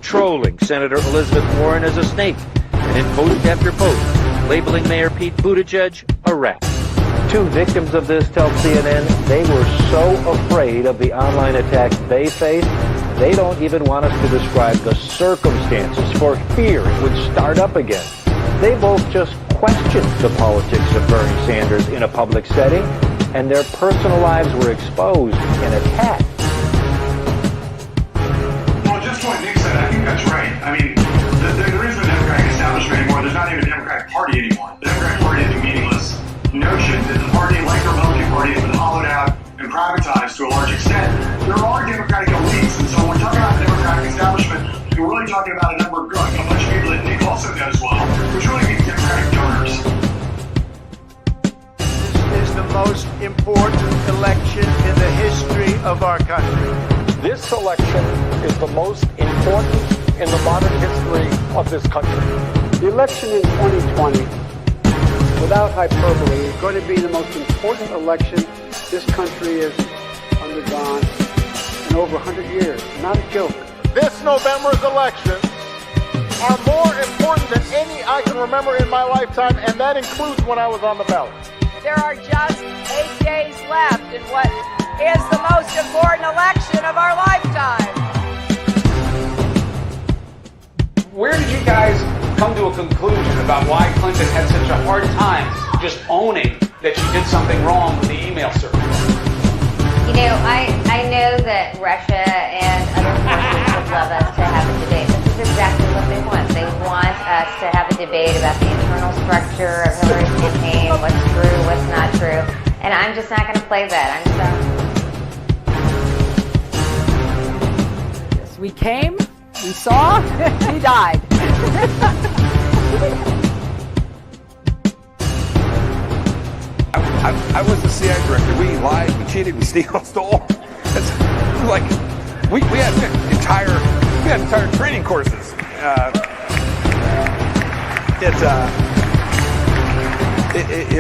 trolling Senator Elizabeth Warren as a snake, and in post after post, labeling Mayor Pete Buttigieg a rat. Two victims of this tell CNN they were so afraid of the online attacks they faced, they don't even want us to describe the circumstances for fear it would start up again. They both just questioned the politics of Bernie Sanders in a public setting, and their personal lives were exposed and attacked. Well, just what Nick said, I think that's right. I mean, there is no Democratic establishment anymore. There's not even a Democratic Party anymore. The Democratic Party is a meaningless notion that the party, like the Republican Party, has been hollowed out and privatized to a large extent. There are Democratic elites, and so when we're talking about the Democratic establishment, we're really talking about a bunch of people that Nick also knows well, which really means Democratic donors. This is the most important election in the history of our country. This election is the most important in the modern history of this country. The election in 2020, without hyperbole, is going to be the most important election this country has undergone in over 100 years. Not a joke. This November's elections are more important than any I can remember in my lifetime, and that includes when I was on the ballot. There are just 8 days left in what is the most important election of our lifetime. Where did you guys come to a conclusion about why Clinton had such a hard time just owning that she did something wrong with the email server? You know, I know that Russia and other forces would love us to have a debate. This is exactly what they want. They want us to have a debate about the internal structure of Hillary's campaign, what's true, what's not true. And I'm just not going to play that. I'm sorry. Yes, we came, we saw, we died. I was the CIA director. We lied, we cheated, we stole. It's like we had entire training courses.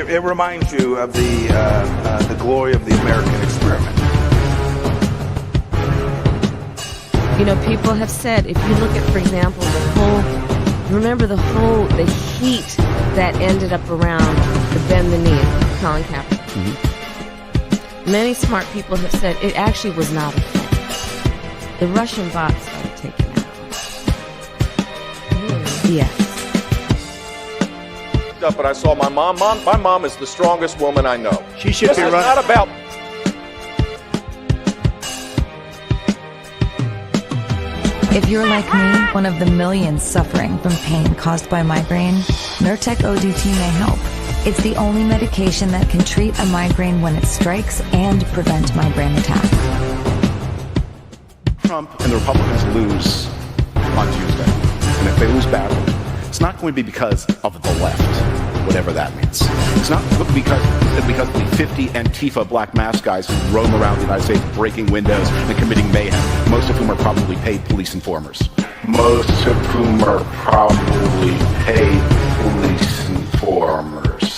It reminds you of the glory of the American experiment. You know, people have said, if you look at, for example, the heat that ended up around the bend the knee, Colin Kaepernick. Mm-hmm. Many smart people have said it actually was not a thing. The Russian bots started taking out. Yes. But I saw my mom. My mom is the strongest woman I know. She should be running. This is not about. If you're like me, one of the millions suffering from pain caused by migraine, Nurtec ODT may help. It's the only medication that can treat a migraine when it strikes and prevent migraine attacks. Trump and the Republicans lose on Tuesday, and if they lose badly, it's not going to be because of the left, whatever that means. It's not because of the 50 Antifa black mask guys who roam around the United States breaking windows and committing mayhem, most of whom are probably paid police informers. Most of whom are probably paid police informers.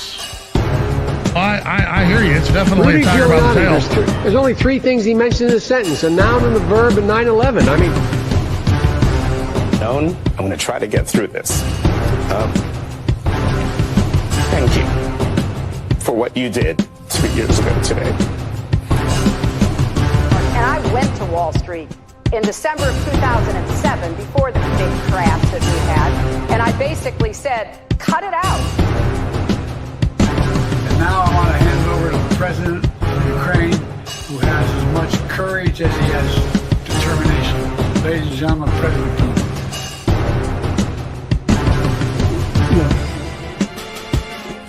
I hear you. It's definitely a tiger by the tail. There's only three things he mentioned in a sentence: a noun and a verb and 9/11. I mean, I'm going to try to get through this. Thank you for what you did 3 years ago today. And I went to Wall Street in December of 2007, before the big crash that we had, and I basically said, cut it out. And now I want to hand it over to the president of Ukraine, who has as much courage as he has determination. Ladies and gentlemen, President Putin.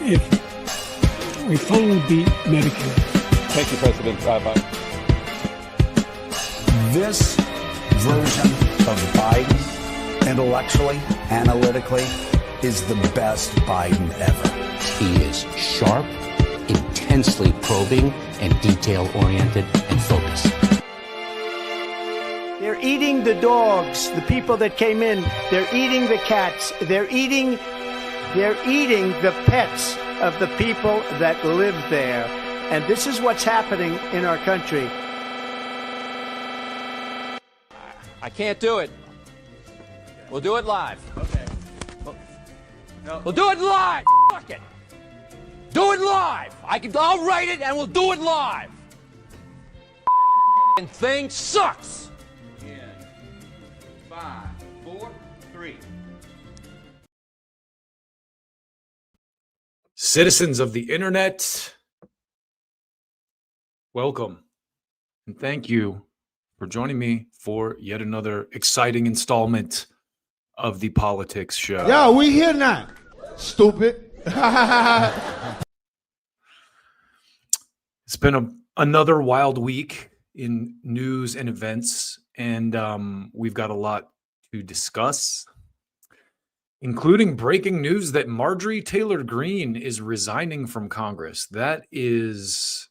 If we finally beat Medicare. Thank you, President Biden. This version of Biden, intellectually, analytically, is the best Biden ever. He is sharp, intensely probing, and detail-oriented and focused. They're eating the dogs, the people that came in. They're eating the cats. They're eating the pets of the people that live there. And this is what's happening in our country. I can't do it. We'll do it live. Okay. We'll do it live. Fuck it. Do it live. I'll write it and we'll do it live. And thing sucks. In 5, 4, 3. Citizens of the internet, welcome and thank you for joining me for yet another exciting installment of the Polyticks show. Yo, we here now. Stupid. It's been another wild week in news and events, and we've got a lot to discuss, including breaking news that Marjorie Taylor Greene is resigning from Congress. That is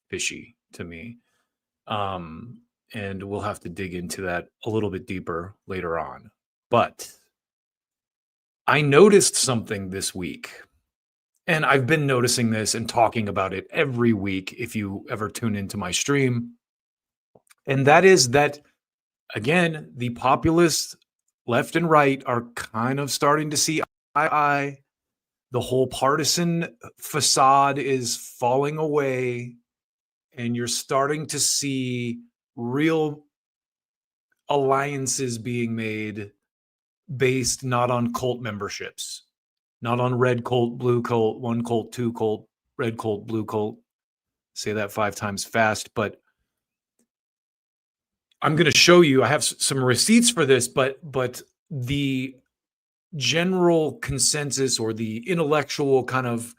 fishy to me. And we'll have to dig into that a little bit deeper later on. But I noticed something this week, and I've been noticing this and talking about it every week if you ever tune into my stream. And that is that, again, the populists left and right are kind of starting to see eye. The whole partisan facade is falling away, and you're starting to see real alliances being made based not on cult memberships, not on red cult, blue cult, one cult, two cult, red cult, blue cult. Say that 5 times fast, but I'm going to show you, I have some receipts for this, but the general consensus or the intellectual kind of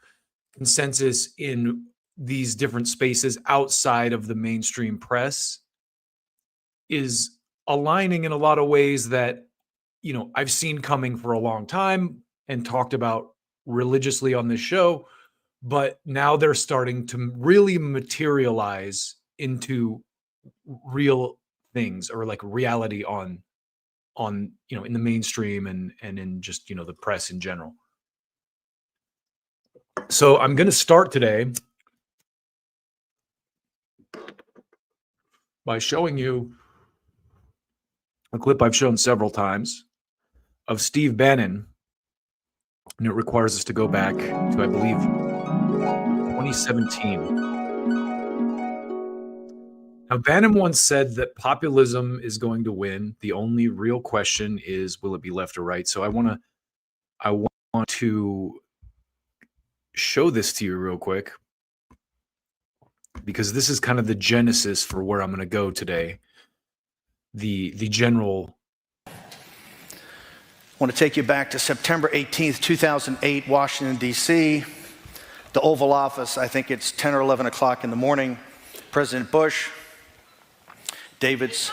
consensus in these different spaces outside of the mainstream press is aligning in a lot of ways that, you know, I've seen coming for a long time and talked about religiously on this show, but now they're starting to really materialize into real things, or like reality on you know, in the mainstream and in just, you know, the press in general. So I'm going to start today by showing you a clip I've shown several times of Steve Bannon, and it requires us to go back to, I believe, 2017. Now, Bannon once said that populism is going to win. The only real question is, will it be left or right? So I want to show this to you real quick, because this is kind of the genesis for where I'm going to go today. The general. I want to take you back to September 18th, 2008, Washington, D.C., the Oval Office. I think it's 10 or 11 o'clock in the morning. President Bush, David's.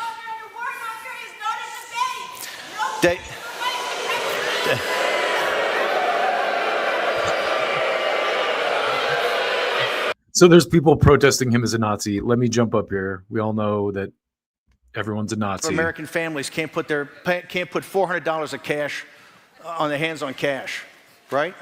So there's people protesting him as a Nazi. Let me jump up here. We all know that everyone's a Nazi. American families can't put $400 of cash on their hands on cash, right?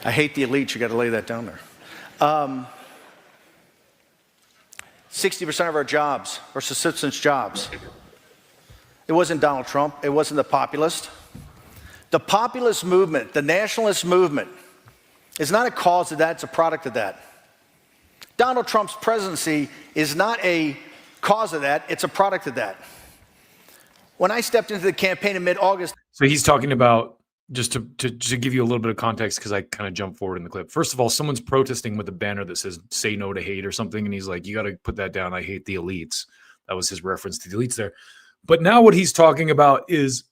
I hate the elite. You got to lay that down there. 60% of our jobs are subsistence jobs. It wasn't Donald Trump. It wasn't the populist. The populist movement, the nationalist movement, is not a cause of that. It's a product of that. Donald Trump's presidency is not a cause of that. It's a product of that. When I stepped into the campaign in mid-August. So he's talking about, just to give you a little bit of context, because I kind of jumped forward in the clip. First of all, someone's protesting with a banner that says "Say no to hate" or something, and he's like, "You got to put that down. I hate the elites." That was his reference to the elites there. But now what he's talking about is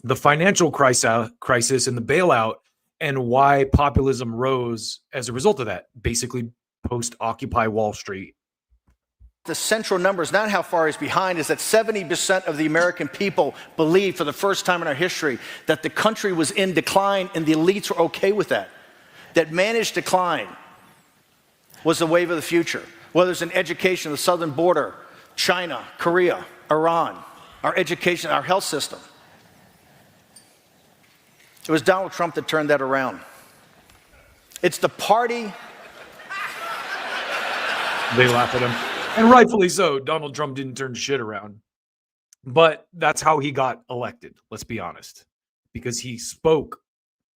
the financial crisis and the bailout, and why populism rose as a result of that. Basically, post-Occupy Wall Street. The central number is not how far he's behind, is that 70% of the American people believe for the first time in our history that the country was in decline, and the elites were okay with that. That managed decline was the wave of the future. Whether it's in education, the southern border, China, Korea, Iran, our education, our health system. It was Donald Trump that turned that around. It's the party. They laugh at him. And rightfully so. Donald Trump didn't turn shit around. But that's how he got elected, let's be honest, because he spoke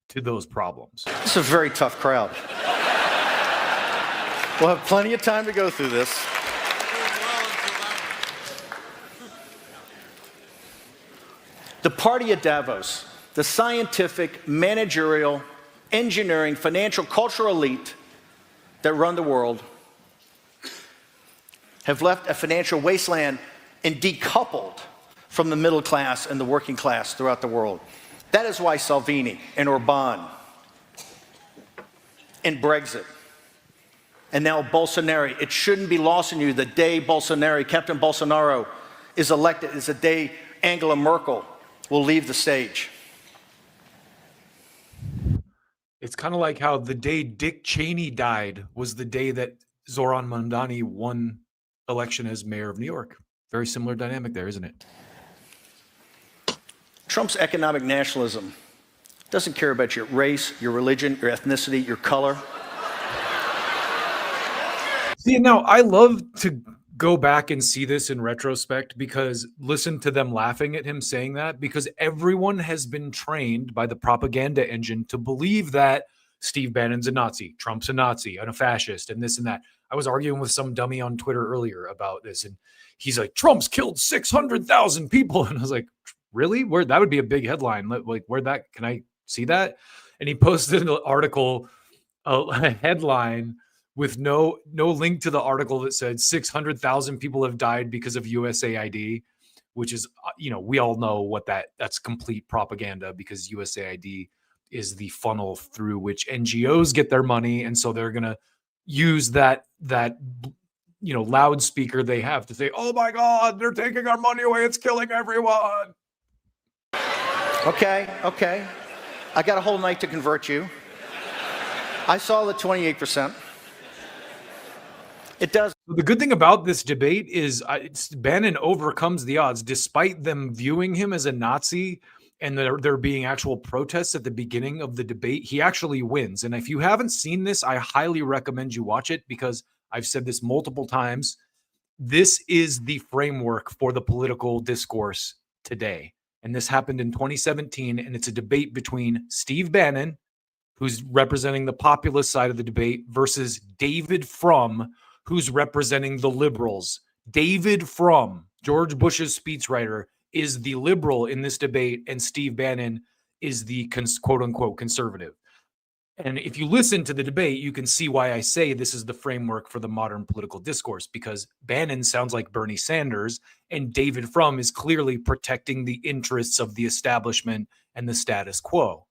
to those problems. This is a very tough crowd. We'll have plenty of time to go through this. The party at Davos, the scientific, managerial, engineering, financial, cultural elite that run the world, have left a financial wasteland and decoupled from the middle class and the working class throughout the world. That is why Salvini and Orban and Brexit and now Bolsonaro, it shouldn't be lost on you the day Captain Bolsonaro is elected is the day Angela Merkel will leave the stage. It's kind of like how the day Dick Cheney died was the day that Zoran Mamdani won election as mayor of New York. Very similar dynamic there, isn't it? Trump's economic nationalism doesn't care about your race, your religion, your ethnicity, your color. See, now I love to go back and see this in retrospect because listen to them laughing at him saying that, because everyone has been trained by the propaganda engine to believe that Steve Bannon's a Nazi, Trump's a Nazi, and a fascist, and this and that. I was arguing with some dummy on Twitter earlier about this, and he's like, Trump's killed 600,000 people. And I was like, really? Where that would be a big headline. Like, where that, can I see that? And he posted an article, a headline with no link to the article that said 600,000 people have died because of USAID, which is, we all know what that's complete propaganda, because USAID is the funnel through which NGOs get their money. And so they're going to use that loudspeaker they have to say, oh my God, they're taking our money away. It's killing everyone. Okay. I got a whole night to convert you. I saw the 28%. It does. The good thing about this debate is Bannon overcomes the odds, despite them viewing him as a Nazi and there being actual protests at the beginning of the debate. He actually wins. And if you haven't seen this, I highly recommend you watch it, because I've said this multiple times. This is the framework for the political discourse today. And this happened in 2017. And it's a debate between Steve Bannon, who's representing the populist side of the debate, versus David Frum, who's representing the liberals. David Frum, George Bush's speechwriter, is the liberal in this debate, and Steve Bannon is the quote-unquote conservative. And if you listen to the debate, you can see why I say this is the framework for the modern political discourse, because Bannon sounds like Bernie Sanders, and David Frum is clearly protecting the interests of the establishment and the status quo.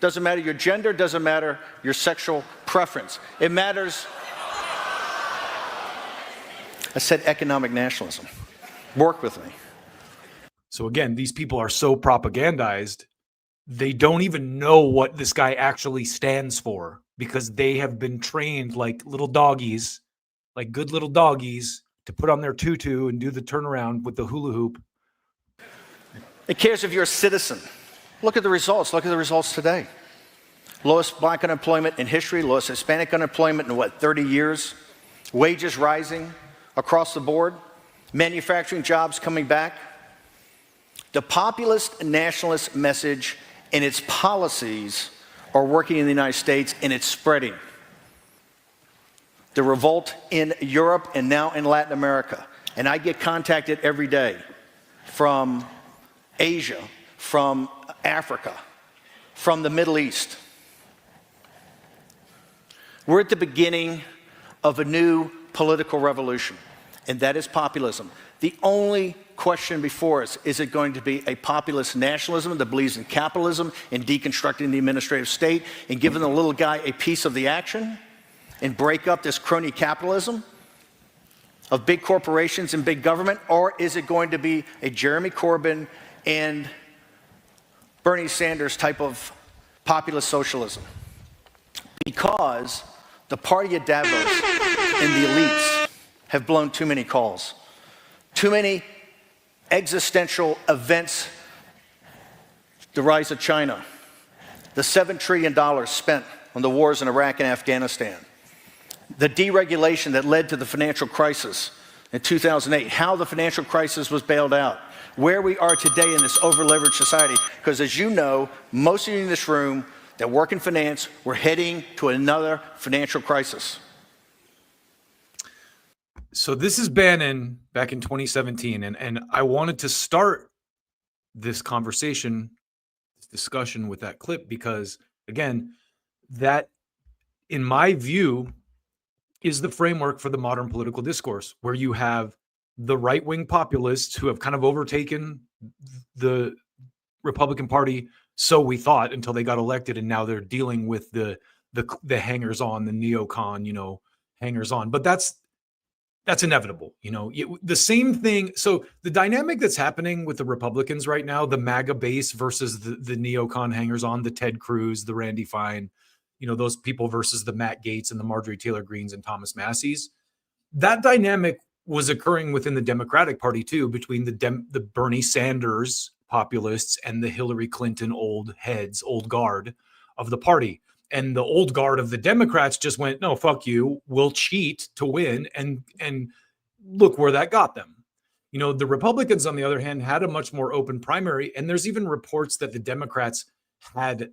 Doesn't matter your gender, doesn't matter your sexual preference. It matters. I said economic nationalism. Work with me. So again, these people are so propagandized, they don't even know what this guy actually stands for, because they have been trained like little doggies, like good little doggies, to put on their tutu and do the turnaround with the hula hoop. It cares if you're a citizen. Look at the results. Look at the results today. Lowest black unemployment in history, lowest Hispanic unemployment in 30 years. Wages rising across the board. Manufacturing jobs coming back. The populist nationalist message and its policies are working in the United States, and it's spreading. The revolt in Europe and now in Latin America. And I get contacted every day from Asia, from Africa, from the Middle East. We're at the beginning of a new political revolution, and that is populism. The only question before us, is it going to be a populist nationalism that believes in capitalism and deconstructing the administrative state and giving the little guy a piece of the action and break up this crony capitalism of big corporations and big government? Or is it going to be a Jeremy Corbyn and Bernie Sanders type of populist socialism? Because the party at Davos and the elites have blown too many calls. Too many existential events. The rise of China, the $7 trillion spent on the wars in Iraq and Afghanistan, the deregulation that led to the financial crisis in 2008, how the financial crisis was bailed out, where we are today in this over-leveraged society. Because as you know, most of you in this room that work in finance, we're heading to another financial crisis. So this is Bannon back in 2017, and I wanted to start this conversation, this discussion with that clip because, again, that, in my view, is the framework for the modern political discourse, where you have the right-wing populists who have kind of overtaken the Republican Party, so we thought, until they got elected, and now they're dealing with the hangers-on, the neocon, hangers-on. But that's inevitable, the same thing. So the dynamic that's happening with the Republicans right now, the MAGA base versus the neocon hangers-on, the Ted Cruz, the Randy Fine, those people versus the Matt Gaetz and the Marjorie Taylor Greens and Thomas Massie's, that dynamic was occurring within the Democratic Party too, between the Bernie Sanders populists and the Hillary Clinton old guard of the party. And the old guard of the Democrats just went, no, fuck you, we'll cheat to win. And look where that got them. The Republicans, on the other hand, had a much more open primary. And there's even reports that the Democrats had,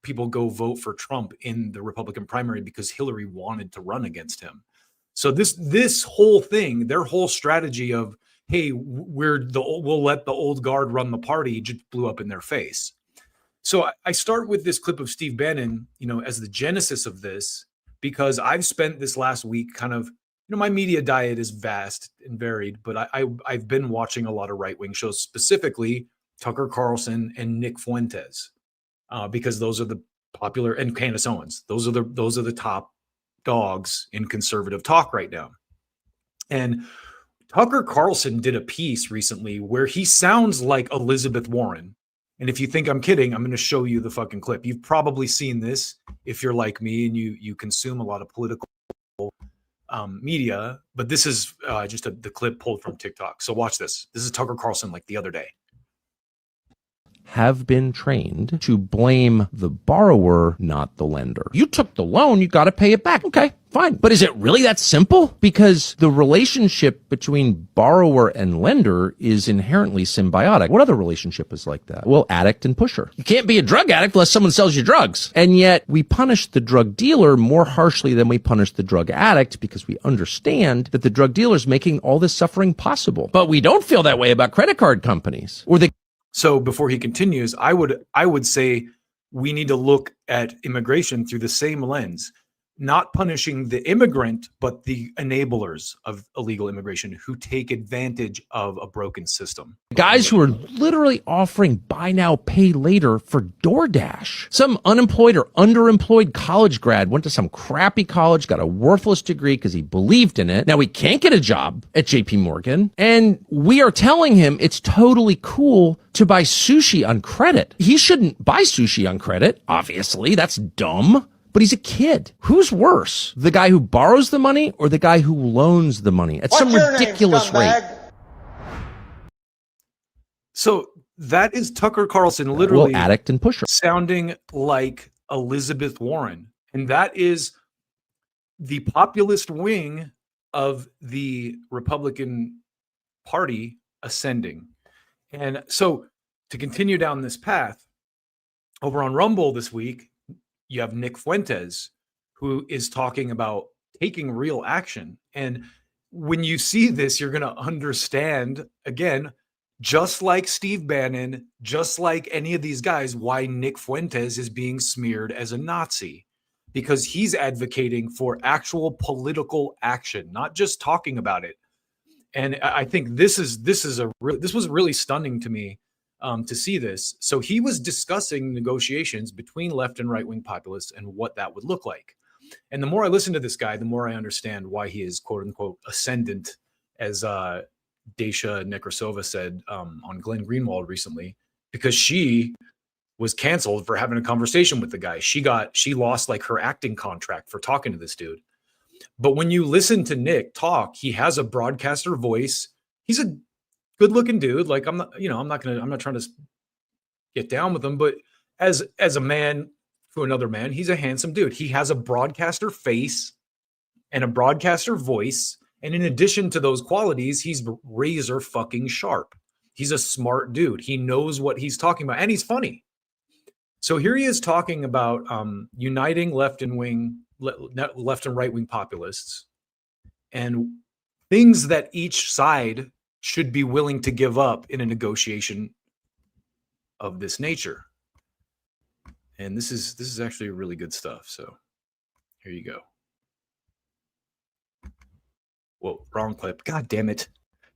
people go vote for Trump in the Republican primary because Hillary wanted to run against him. So this whole thing, their whole strategy of, hey, we'll let the old guard run the party, just blew up in their face. So I start with this clip of Steve Bannon, as the genesis of this, because I've spent this last week kind of, my media diet is vast and varied, but I've been watching a lot of right-wing shows, specifically Tucker Carlson and Nick Fuentes, because those are the popular, and Candace Owens. Those are the top dogs in conservative talk right now. And Tucker Carlson did a piece recently where he sounds like Elizabeth Warren. And if you think I'm kidding, I'm going to show you the fucking clip. You've probably seen this if you're like me and you consume a lot of political media, but this is just the clip pulled from TikTok. So watch this. This is Tucker Carlson like the other day. Have been trained to blame the borrower, not the lender. You took the loan, you got to pay it back. Okay, fine. But is it really that simple? Because the relationship between borrower and lender is inherently symbiotic. What other relationship is like that? Well, addict and pusher. You can't be a drug addict unless someone sells you drugs. And yet we punish the drug dealer more harshly than we punish the drug addict because we understand that the drug dealer is making all this suffering possible. But we don't feel that way about credit card companies or the. So before he continues, I would say we need to look at immigration through the same lens, not punishing the immigrant, but the enablers of illegal immigration who take advantage of a broken system. Guys who are literally offering buy now, pay later for DoorDash. Some unemployed or underemployed college grad went to some crappy college, got a worthless degree because he believed in it. Now he can't get a job at JP Morgan. And we are telling him it's totally cool to buy sushi on credit. He shouldn't buy sushi on credit. Obviously, that's dumb. But he's a kid. Who's worse? The guy who borrows the money or the guy who loans the money at some ridiculous rate? So that is Tucker Carlson literally addict and pusher sounding like Elizabeth Warren. And that is the populist wing of the Republican Party ascending. And so to continue down this path, over on Rumble this week, you have Nick Fuentes, who is talking about taking real action. And when you see this, you're going to understand, again, just like Steve Bannon, just like any of these guys, why Nick Fuentes is being smeared as a Nazi. Because he's advocating for actual political action, not just talking about it. And I think this was really stunning to me. To see this. So he was discussing negotiations between left and right-wing populists and what that would look like. And the more I listen to this guy, the more I understand why he is quote unquote ascendant, as Daisha Nekrasova said on Glenn Greenwald recently, because she was canceled for having a conversation with the guy. She lost like her acting contract for talking to this dude. But when you listen to Nick talk, he has a broadcaster voice. He's a good-looking dude. Like I'm not trying to get down with him, but as a man to another man, he's a handsome dude. He has a broadcaster face. and a broadcaster voice. And in addition to those qualities, he's razor fucking sharp. He's a smart dude. He knows what he's talking about, and he's funny. So here he is talking about uniting left and right wing populists and things that each side should be willing to give up in a negotiation of this nature. And this is actually really good stuff. So here you go. Whoa, wrong clip. God damn it.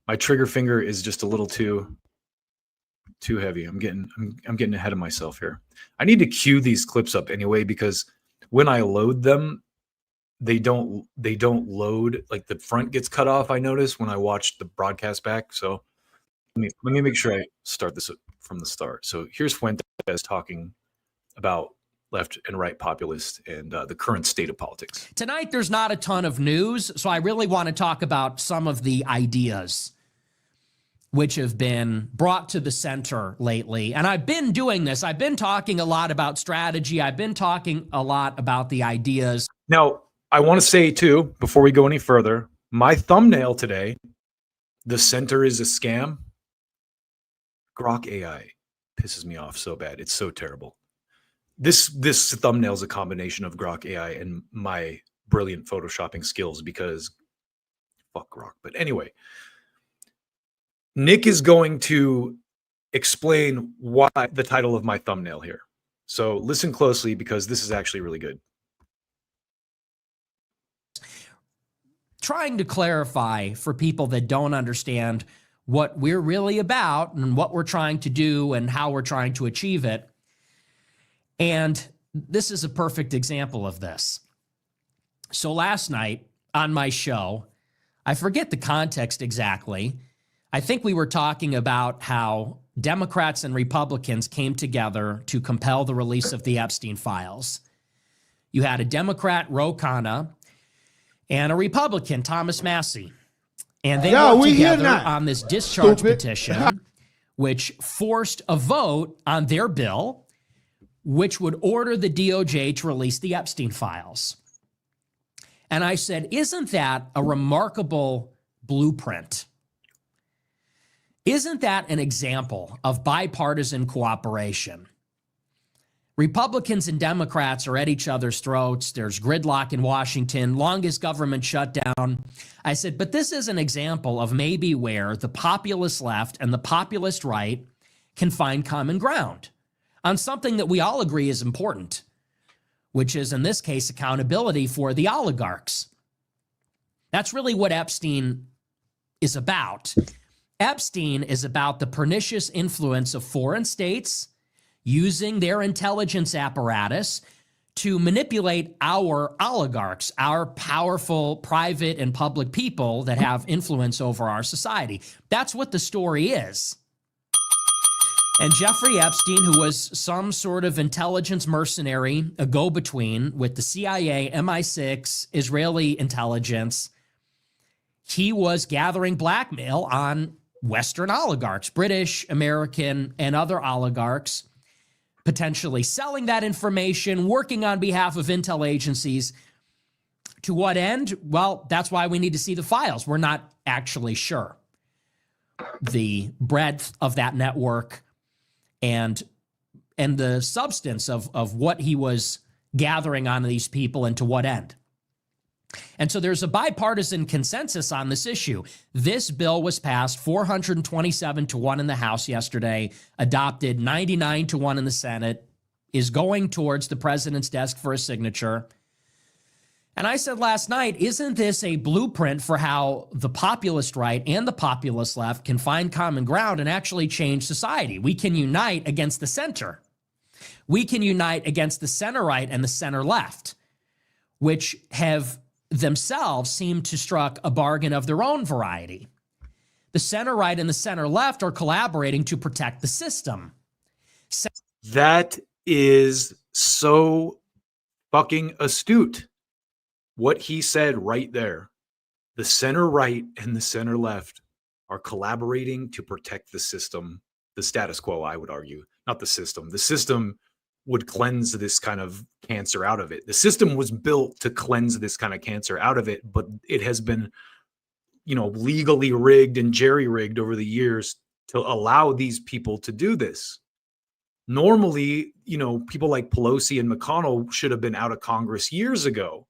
My trigger finger is just a little too heavy. I'm getting ahead of myself here. I need to cue these clips up anyway, because when I load them, they don't load. Like the front gets cut off, I notice, when I watch the broadcast back. So let me make sure I start this from the start. So here's Fuentes talking about left and right populists and the current state of politics. Tonight, there's not a ton of news, so I really want to talk about some of the ideas which have been brought to the center lately. And I've been doing this. I've been talking a lot about strategy. I've been talking a lot about the ideas. Now, I want to say, too, before we go any further, my thumbnail today, the center is a scam. Grok AI pisses me off so bad. It's so terrible. This thumbnail is a combination of Grok AI and my brilliant photoshopping skills, because fuck Grok. But anyway, Nick is going to explain why the title of my thumbnail here. So listen closely, because this is actually really good. Trying to clarify for people that don't understand what we're really about and what we're trying to do and how we're trying to achieve it. And this is a perfect example of this. So last night on my show, I forget the context exactly. I think we were talking about how Democrats and Republicans came together to compel the release of the Epstein files. You had a Democrat, Ro Khanna, and a Republican, Thomas Massey. And they worked together on this discharge petition, which forced a vote on their bill, which would order the DOJ to release the Epstein files. And I said, isn't that a remarkable blueprint? Isn't that an example of bipartisan cooperation? Republicans and Democrats are at each other's throats. There's gridlock in Washington, longest government shutdown. I said, but this is an example of maybe where the populist left and the populist right can find common ground on something that we all agree is important, which is, in this case, accountability for the oligarchs. That's really what Epstein is about. Epstein is about the pernicious influence of foreign states using their intelligence apparatus to manipulate our oligarchs, our powerful private and public people that have influence over our society. That's what the story is. And Jeffrey Epstein, who was some sort of intelligence mercenary, a go-between with the CIA, MI6, Israeli intelligence, he was gathering blackmail on Western oligarchs, British, American, and other oligarchs, potentially selling that information, working on behalf of intel agencies. To what end? Well, that's why we need to see the files. We're not actually sure the breadth of that network and the substance of what he was gathering on these people and to what end. And so there's a bipartisan consensus on this issue. This bill was passed 427-1 in the House yesterday, adopted 99-1 in the Senate, is going towards the president's desk for a signature. And I said last night, isn't this a blueprint for how the populist right and the populist left can find common ground and actually change society? We can unite against the center. We can unite against the center right and the center left, which have themselves seemed to struck a bargain of their own variety. The center right and the center left are collaborating to protect the system. That is so fucking astute. What he said right there. The center right and the center left are collaborating to protect the system, the status quo, I would argue. Not the system. The system would cleanse this kind of cancer out of it. The system was built to cleanse this kind of cancer out of it, but it has been, legally rigged and jerry-rigged over the years to allow these people to do this. Normally, people like Pelosi and McConnell should have been out of Congress years ago.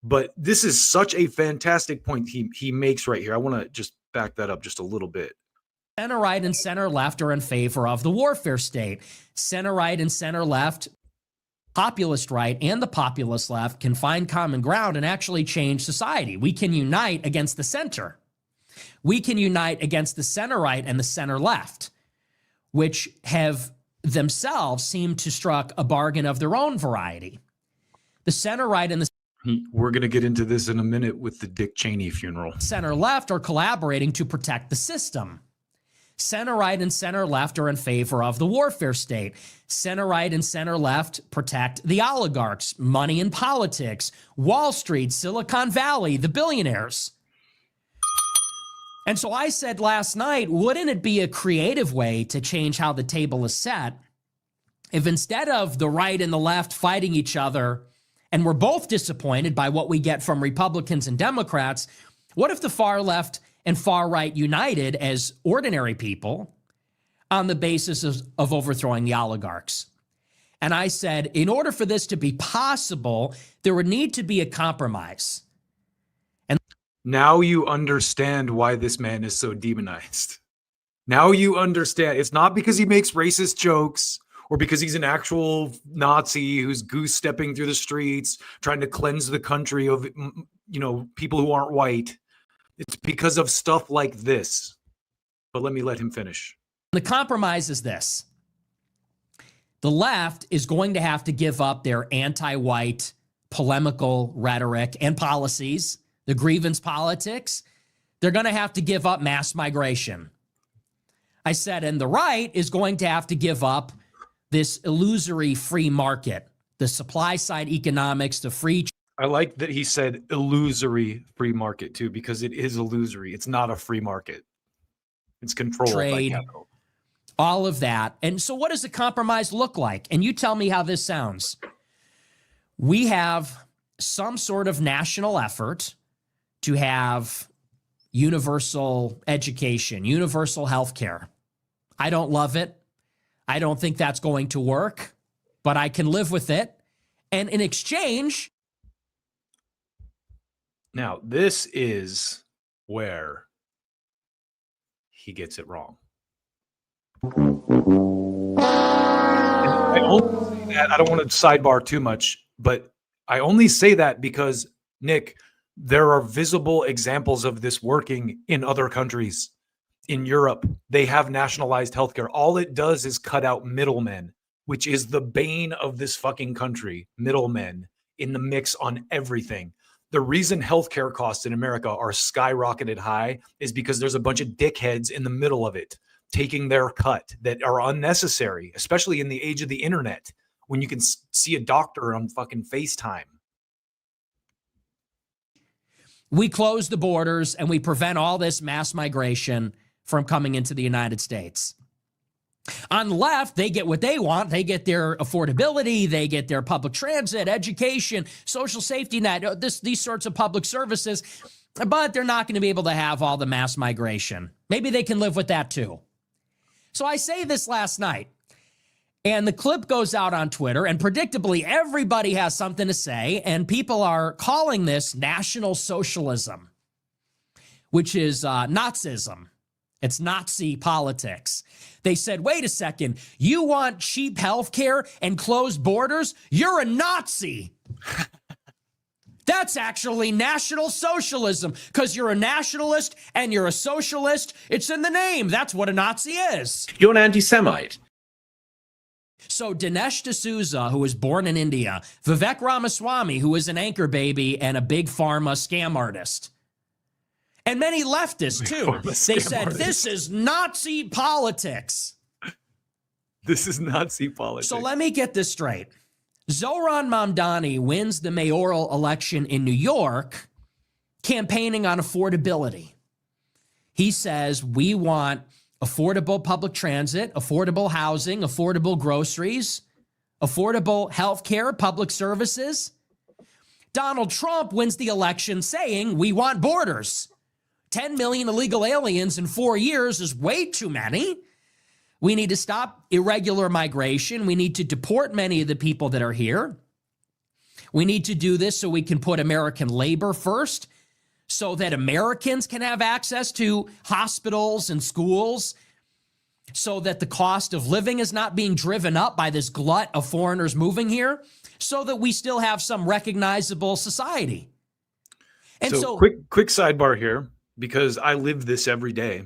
But this is such a fantastic point he makes right here. I want to just back that up just a little bit. Center right and center left are in favor of the warfare state. Center right and center left, populist right and the populist left can find common ground and actually change society. We can unite against the center. We can unite against the center right and the center left, which have themselves seemed to struck a bargain of their own variety. The center right and the We're going to get into this in a minute with the Dick Cheney funeral. Center left are collaborating to protect the system. Center right and center left are in favor of the warfare state. Center right and center left protect the oligarchs, money and politics, Wall Street, Silicon Valley, the billionaires. And so I said last night, wouldn't it be a creative way to change how the table is set if instead of the right and the left fighting each other, and we're both disappointed by what we get from Republicans and Democrats, what if the far left and far right united as ordinary people on the basis of overthrowing the oligarchs? And I said, in order for this to be possible, there would need to be a compromise. And now you understand why this man is so demonized. Now you understand. It's not because he makes racist jokes or because he's an actual Nazi who's goose-stepping through the streets, trying to cleanse the country of, people who aren't white. It's because of stuff like this. But let him finish. The compromise is this. The left is going to have to give up their anti-white polemical rhetoric and policies, the grievance politics. They're going to have to give up mass migration. I said, and the right is going to have to give up this illusory free market, the supply side economics, the free. I like that he said illusory free market too, because it is illusory. It's not a free market. It's controlled by capital. All of that. And so what does the compromise look like? And you tell me how this sounds. We have some sort of national effort to have universal education, universal health care. I don't love it. I don't think that's going to work, but I can live with it. And in exchange. Now, this is where he gets it wrong. I only say that, I don't want to sidebar too much, but I only say that because, Nick, there are visible examples of this working in other countries. In Europe, they have nationalized healthcare. All it does is cut out middlemen, which is the bane of this fucking country. Middlemen in the mix on everything. The reason healthcare costs in America are skyrocketed high is because there's a bunch of dickheads in the middle of it taking their cut that are unnecessary, especially in the age of the internet when you can see a doctor on fucking FaceTime. We close the borders and we prevent all this mass migration from coming into the United States. On the left, they get what they want. They get their affordability. They get their public transit, education, social safety net, these sorts of public services. But they're not going to be able to have all the mass migration. Maybe they can live with that too. So I say this last night, and the clip goes out on Twitter, and predictably everybody has something to say, and people are calling this National Socialism, which is Nazism. It's Nazi politics. They said, wait a second, you want cheap healthcare and closed borders? You're a Nazi. That's actually National Socialism because you're a nationalist and you're a socialist. It's in the name. That's what a Nazi is. You're an anti-Semite. So Dinesh D'Souza, who was born in India, Vivek Ramaswamy, who is an anchor baby and a big pharma scam artist, and many leftists, too. They said, this is Nazi politics. This is Nazi politics. So let me get this straight. Zohran Mamdani wins the mayoral election in New York, campaigning on affordability. He says, we want affordable public transit, affordable housing, affordable groceries, affordable health care, public services. Donald Trump wins the election saying we want borders. 10 million illegal aliens in 4 years is way too many. We need to stop irregular migration. We need to deport many of the people that are here. We need to do this so we can put American labor first, so that Americans can have access to hospitals and schools, so that the cost of living is not being driven up by this glut of foreigners moving here, so that we still have some recognizable society. And so quick sidebar here, because I live this every day.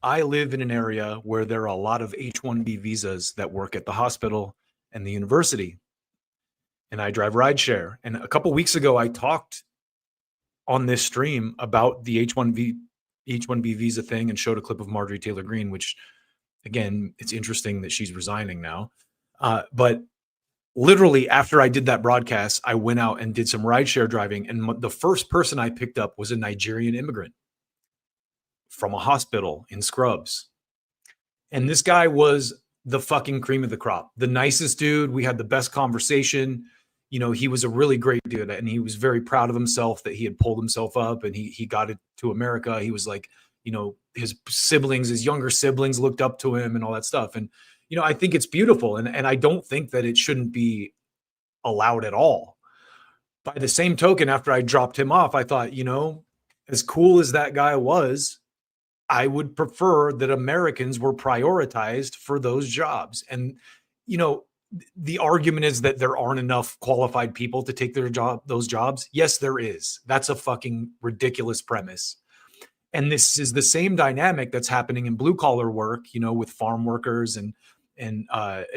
I live in an area where there are a lot of H-1B visas that work at the hospital and the university. And I drive rideshare. And a couple weeks ago, I talked on this stream about the H-1B visa thing and showed a clip of Marjorie Taylor Greene, which, again, it's interesting that she's resigning now. But literally after I did that broadcast, I went out and did some rideshare driving. And the first person I picked up was a Nigerian immigrant from a hospital in Scrubs. And this guy was the fucking cream of the crop, the nicest dude. We had the best conversation. You know, he was a really great dude, and he was very proud of himself that he had pulled himself up and he got it to America. He was like, you know, his siblings, his younger siblings looked up to him and all that stuff. And, you know, I think it's beautiful. And I don't think that it shouldn't be allowed at all. By the same token, after I dropped him off, I thought, you know, as cool as that guy was, I would prefer that Americans were prioritized for those jobs. And, you know, the argument is that there aren't enough qualified people to take those jobs. Yes, there is. That's a fucking ridiculous premise. And this is the same dynamic that's happening in blue collar work, you know, with farm workers and you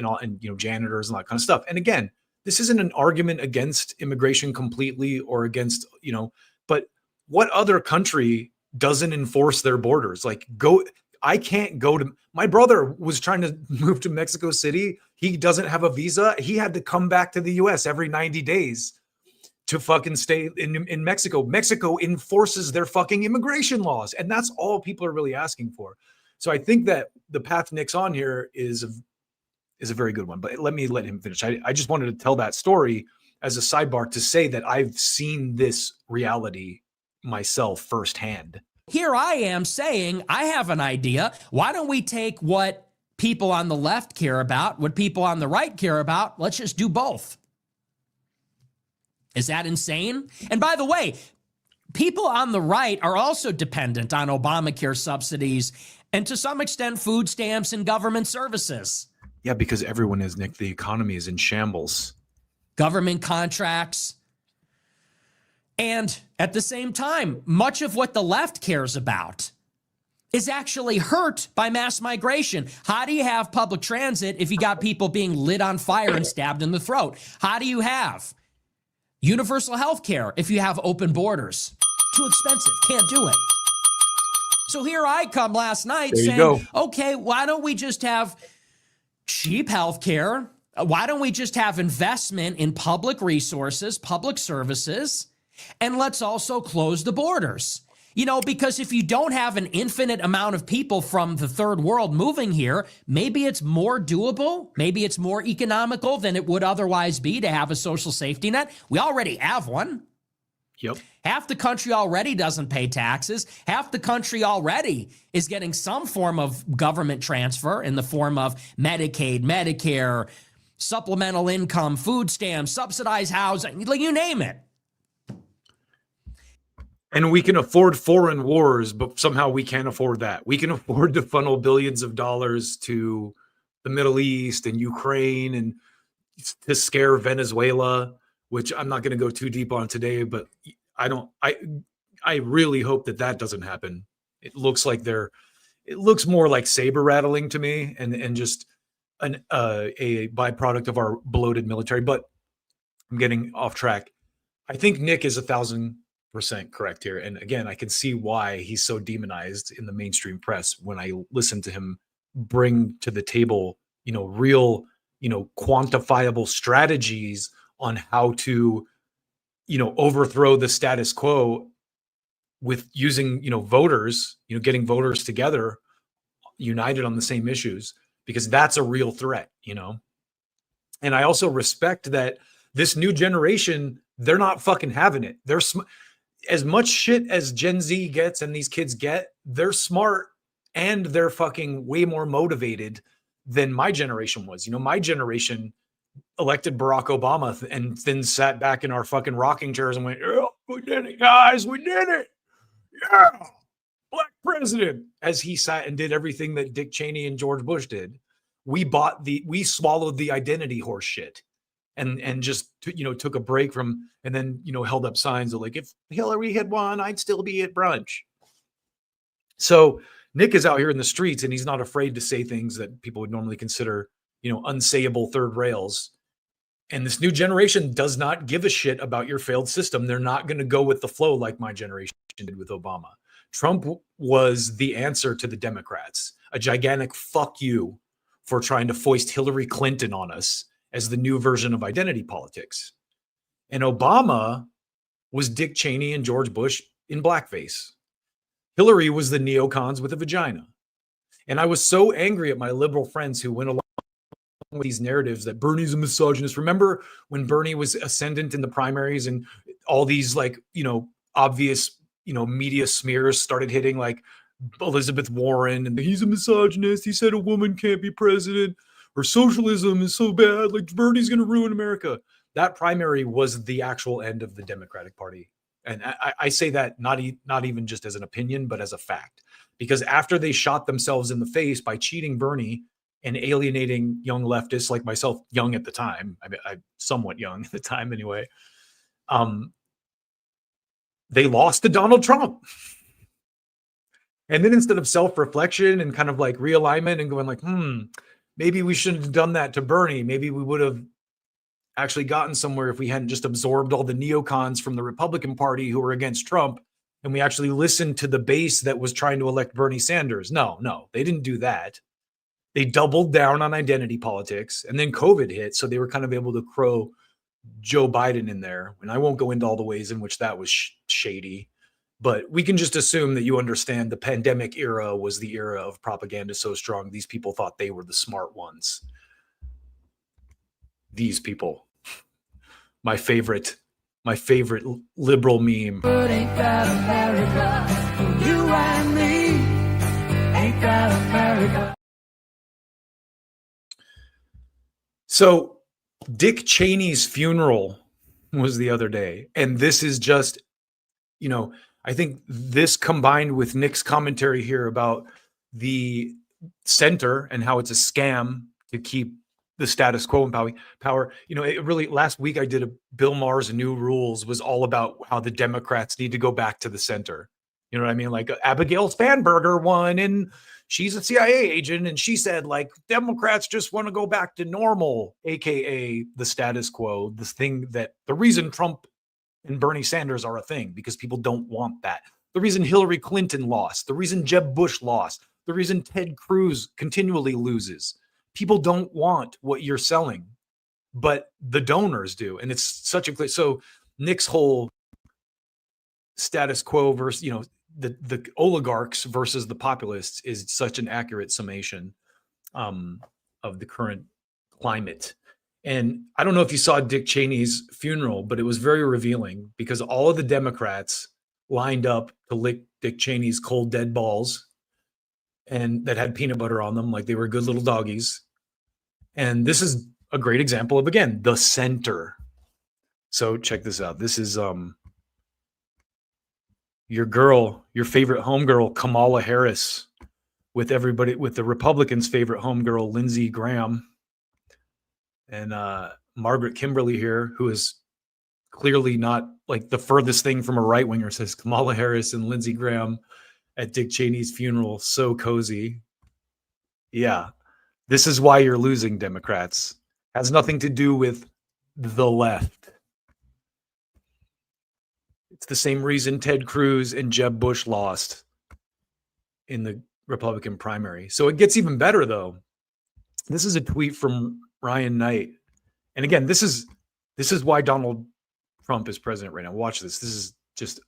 know, janitors and all that kind of stuff. And again, this isn't an argument against immigration completely or against, you know, but what other country doesn't enforce their borders? Like, I can't go to, my brother was trying to move to Mexico City. He doesn't have a visa. He had to come back to the US every 90 days to fucking stay in Mexico. Mexico enforces their fucking immigration laws. And that's all people are really asking for. So I think that the path Nick's on here is a very good one, but let him finish. I just wanted to tell that story as a sidebar to say that I've seen this reality myself firsthand. Here I am saying, I have an idea. Why don't we take what people on the left care about, what people on the right care about? Let's just do both. Is that insane? And by the way, people on the right are also dependent on Obamacare subsidies and to some extent food stamps and government services. Yeah, because everyone is, Nick. The economy is in shambles. Government contracts. And at the same time, much of what the left cares about is actually hurt by mass migration. How do you have public transit if you got people being lit on fire and stabbed in the throat? How do you have universal health care if you have open borders? Too expensive. Can't do it. So here I come last night saying, okay, why don't we just have cheap health care? Why don't we just have investment in public resources, public services? And let's also close the borders. You know, because if you don't have an infinite amount of people from the third world moving here, maybe it's more doable. Maybe it's more economical than it would otherwise be to have a social safety net. We already have one. Yep. Half the country already doesn't pay taxes. Half the country already is getting some form of government transfer in the form of Medicaid, Medicare, supplemental income, food stamps, subsidized housing, like you name it. And we can afford foreign wars, but somehow we can't afford that. We can afford to funnel billions of dollars to the Middle East and Ukraine and to scare Venezuela, which I'm not going to go too deep on today, but I really hope that doesn't happen. It looks like it looks more like saber rattling to me and just a byproduct of our bloated military, but I'm getting off track. I think Nick is 1,000% correct here. And again, I can see why he's so demonized in the mainstream press when I listen to him bring to the table, you know, real, you know, quantifiable strategies on how to, you know, overthrow the status quo with using, you know, voters, you know, getting voters together, united on the same issues, because that's a real threat, you know. And I also respect that this new generation, they're not fucking having it. They're as much shit as Gen Z gets and these kids get, they're smart and they're fucking way more motivated than my generation was. You know, my generation elected Barack Obama and then sat back in our fucking rocking chairs and went, oh, we did it, guys. We did it. Yeah. Black president. As he sat and did everything that Dick Cheney and George Bush did. We swallowed the identity horse shit and just, took a break from, and then, held up signs of like, if Hillary had won, I'd still be at brunch. So Nick is out here in the streets and he's not afraid to say things that people would normally consider, unsayable third rails. And this new generation does not give a shit about your failed system. They're not going to go with the flow like my generation did with Obama. Trump was the answer to the Democrats, a gigantic fuck you for trying to foist Hillary Clinton on us as the new version of identity politics. And Obama was Dick Cheney and George Bush in blackface. Hillary was the neocons with a vagina. And I was so angry at my liberal friends who went along with these narratives that Bernie's a misogynist. Remember when Bernie was ascendant in the primaries and all these obvious, media smears started hitting like Elizabeth Warren and he's a misogynist. He said a woman can't be president or socialism is so bad. Like Bernie's going to ruin America. That primary was the actual end of the Democratic Party. And I say that not even just as an opinion, but as a fact, because after they shot themselves in the face by cheating Bernie and alienating young leftists like myself, young at the time, I'm somewhat young at the time anyway, they lost to Donald Trump. And then instead of self-reflection and kind of like realignment and going like, maybe we shouldn't have done that to Bernie. Maybe we would have actually gotten somewhere if we hadn't just absorbed all the neocons from the Republican Party who were against Trump and we actually listened to the base that was trying to elect Bernie Sanders. No, they didn't do that. They doubled down on identity politics and then COVID hit. So they were kind of able to crow Joe Biden in there. And I won't go into all the ways in which that was shady, but we can just assume that you understand the pandemic era was the era of propaganda so strong. These people thought they were the smart ones. These people, my favorite liberal meme. But ain't that America for you and me? Ain't that America? So Dick Cheney's funeral was the other day. And this is just, I think this combined with Nick's commentary here about the center and how it's a scam to keep the status quo in power. It really, last week I did a Bill Maher's New Rules was all about how the Democrats need to go back to the center. You know what I mean? Like Abigail Spanberger won and she's a CIA agent. And she said like, Democrats just want to go back to normal, AKA the status quo, this thing that the reason Trump and Bernie Sanders are a thing because people don't want that. The reason Hillary Clinton lost, the reason Jeb Bush lost, the reason Ted Cruz continually loses. People don't want what you're selling, but the donors do. And it's such a, so Nick's whole status quo versus, the oligarchs versus the populists is such an accurate summation of the current climate. And I don't know if you saw Dick Cheney's funeral, but it was very revealing because all of the Democrats lined up to lick Dick Cheney's cold dead balls and that had peanut butter on them, like they were good little doggies. And this is a great example of, again, the center. So check this out. This is your favorite homegirl, Kamala Harris, with the Republicans' favorite homegirl, Lindsey Graham, and Margaret Kimberly here, who is clearly not like the furthest thing from a right winger, says Kamala Harris and Lindsey Graham at Dick Cheney's funeral. So cozy. Yeah. This is why you're losing, Democrats. Has nothing to do with the left. It's the same reason Ted Cruz and Jeb Bush lost in the Republican primary. So it gets even better, though. This is a tweet from Ryan Knight. And again, this is why Donald Trump is president right now. Watch this. This is just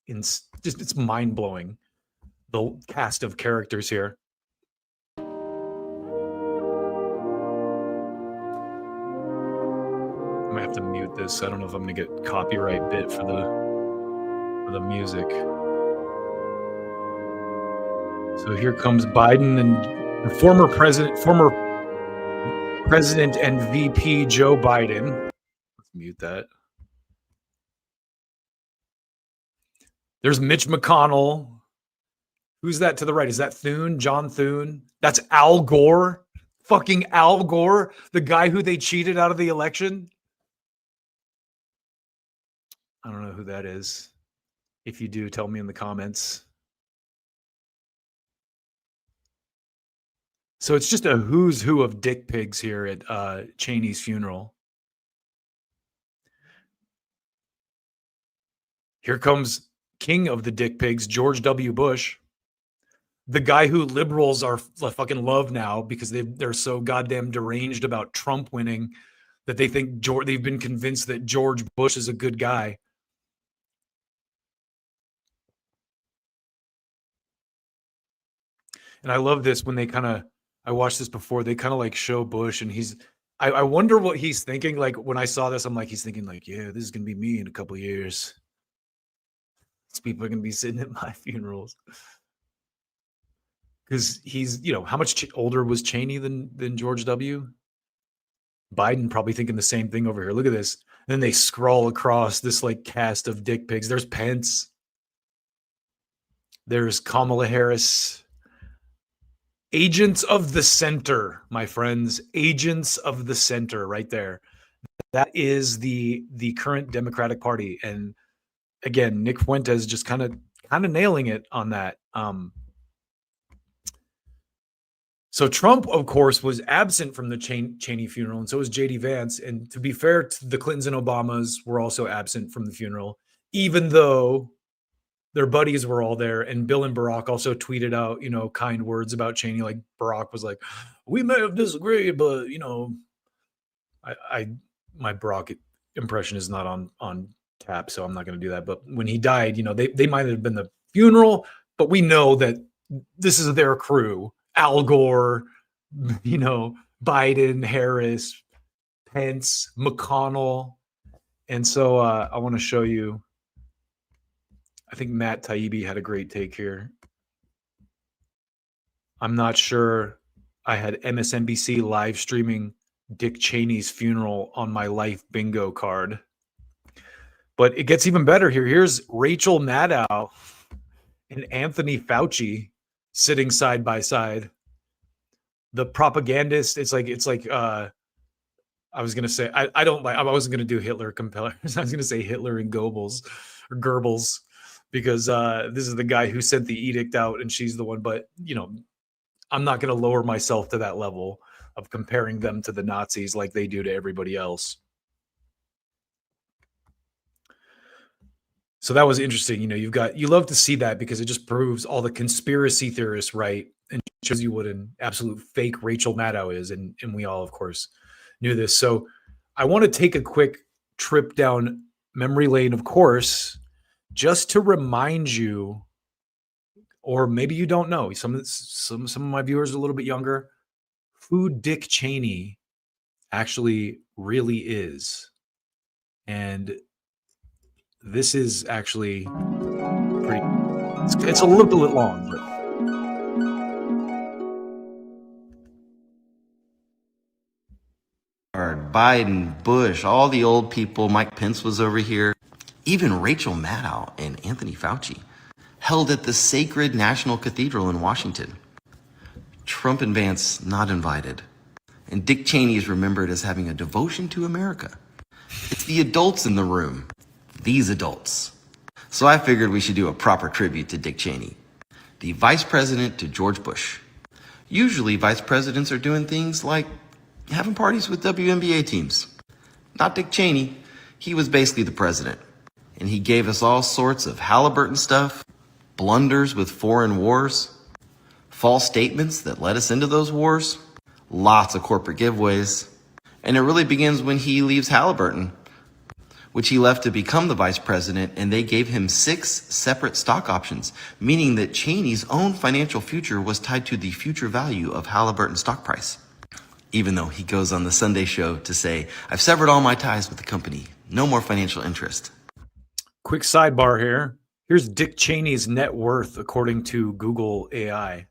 it's mind-blowing, the cast of characters here. I'm gonna have to mute this. I don't know if I'm gonna get copyright bit for the music. So here comes Biden and the former president and VP Joe Biden. Let's mute that. There's Mitch McConnell. Who's that to the right? Is that Thune? John Thune? That's Al Gore. Fucking Al Gore, the guy who they cheated out of the election. I don't know who that is. If you do, tell me in the comments. So it's just a who's who of dick pigs here at Cheney's funeral. Here comes king of the dick pigs, George W. Bush. The guy who liberals are fucking love now because they're so goddamn deranged about Trump winning that they think they've been convinced that George Bush is a good guy. And I love this when they I watched this before, they kind of like show Bush and I wonder what he's thinking. Like when I saw this, I'm like, he's thinking like, yeah, this is going to be me in a couple of years. These people are going to be sitting at my funerals. Because he's, how much older was Cheney than George W? Biden probably thinking the same thing over here. Look at this. And then they scroll across this like cast of dick pigs. There's Pence. There's Kamala Harris. Agents of the center, my friends. Agents of the center right there. That is the current Democratic Party. And again, Nick Fuentes just kind of nailing it on that. So Trump, of course, was absent from the Cheney funeral, and so was J.D. Vance. And to be fair, the Clintons and Obamas were also absent from the funeral, even though their buddies were all there. And Bill and Barack also tweeted out, kind words about Cheney. Like Barack was like, "We may have disagreed, but my Barack impression is not on tap, so I'm not going to do that." But when he died, they might have been the funeral, but we know that this is their crew. Al Gore, Biden, Harris, Pence, McConnell. And so I want to show you, I think Matt Taibbi had a great take here. I'm not sure I had MSNBC live streaming Dick Cheney's funeral on my life bingo card. But it gets even better here. Here's Rachel Maddow and Anthony Fauci sitting side by side. The propagandist, it's like I was gonna say I wasn't gonna do Hitler comparisons. I was gonna say Hitler and Goebbels or Goebbels because this is the guy who sent the edict out and she's the one, but I'm not gonna lower myself to that level of comparing them to the Nazis like they do to everybody else. So that was interesting. You love to see that because it just proves all the conspiracy theorists right and shows you what an absolute fake Rachel Maddow is. And we all, of course, knew this. So I want to take a quick trip down memory lane, of course, just to remind you, or maybe you don't know, some of my viewers are a little bit younger, who Dick Cheney actually really is. And this is actually pretty, it's a little bit long, but. Biden, Bush, all the old people, Mike Pence was over here. Even Rachel Maddow and Anthony Fauci held at the sacred National Cathedral in Washington. Trump and Vance not invited. And Dick Cheney is remembered as having a devotion to America. It's the adults in the room. These adults. So I figured we should do a proper tribute to Dick Cheney, the vice president to George Bush. Usually vice presidents are doing things like having parties with WNBA teams. Not Dick Cheney. He was basically the president. And he gave us all sorts of Halliburton stuff, blunders with foreign wars, false statements that led us into those wars, lots of corporate giveaways. And it really begins when he leaves Halliburton, which he left to become the vice president, and they gave him 6 separate stock options, meaning that Cheney's own financial future was tied to the future value of Halliburton's stock price. even though he goes on the Sunday show to say, I've severed all my ties with the company. No more financial interest. Quick sidebar here. Here's Dick Cheney's net worth according to Google AI.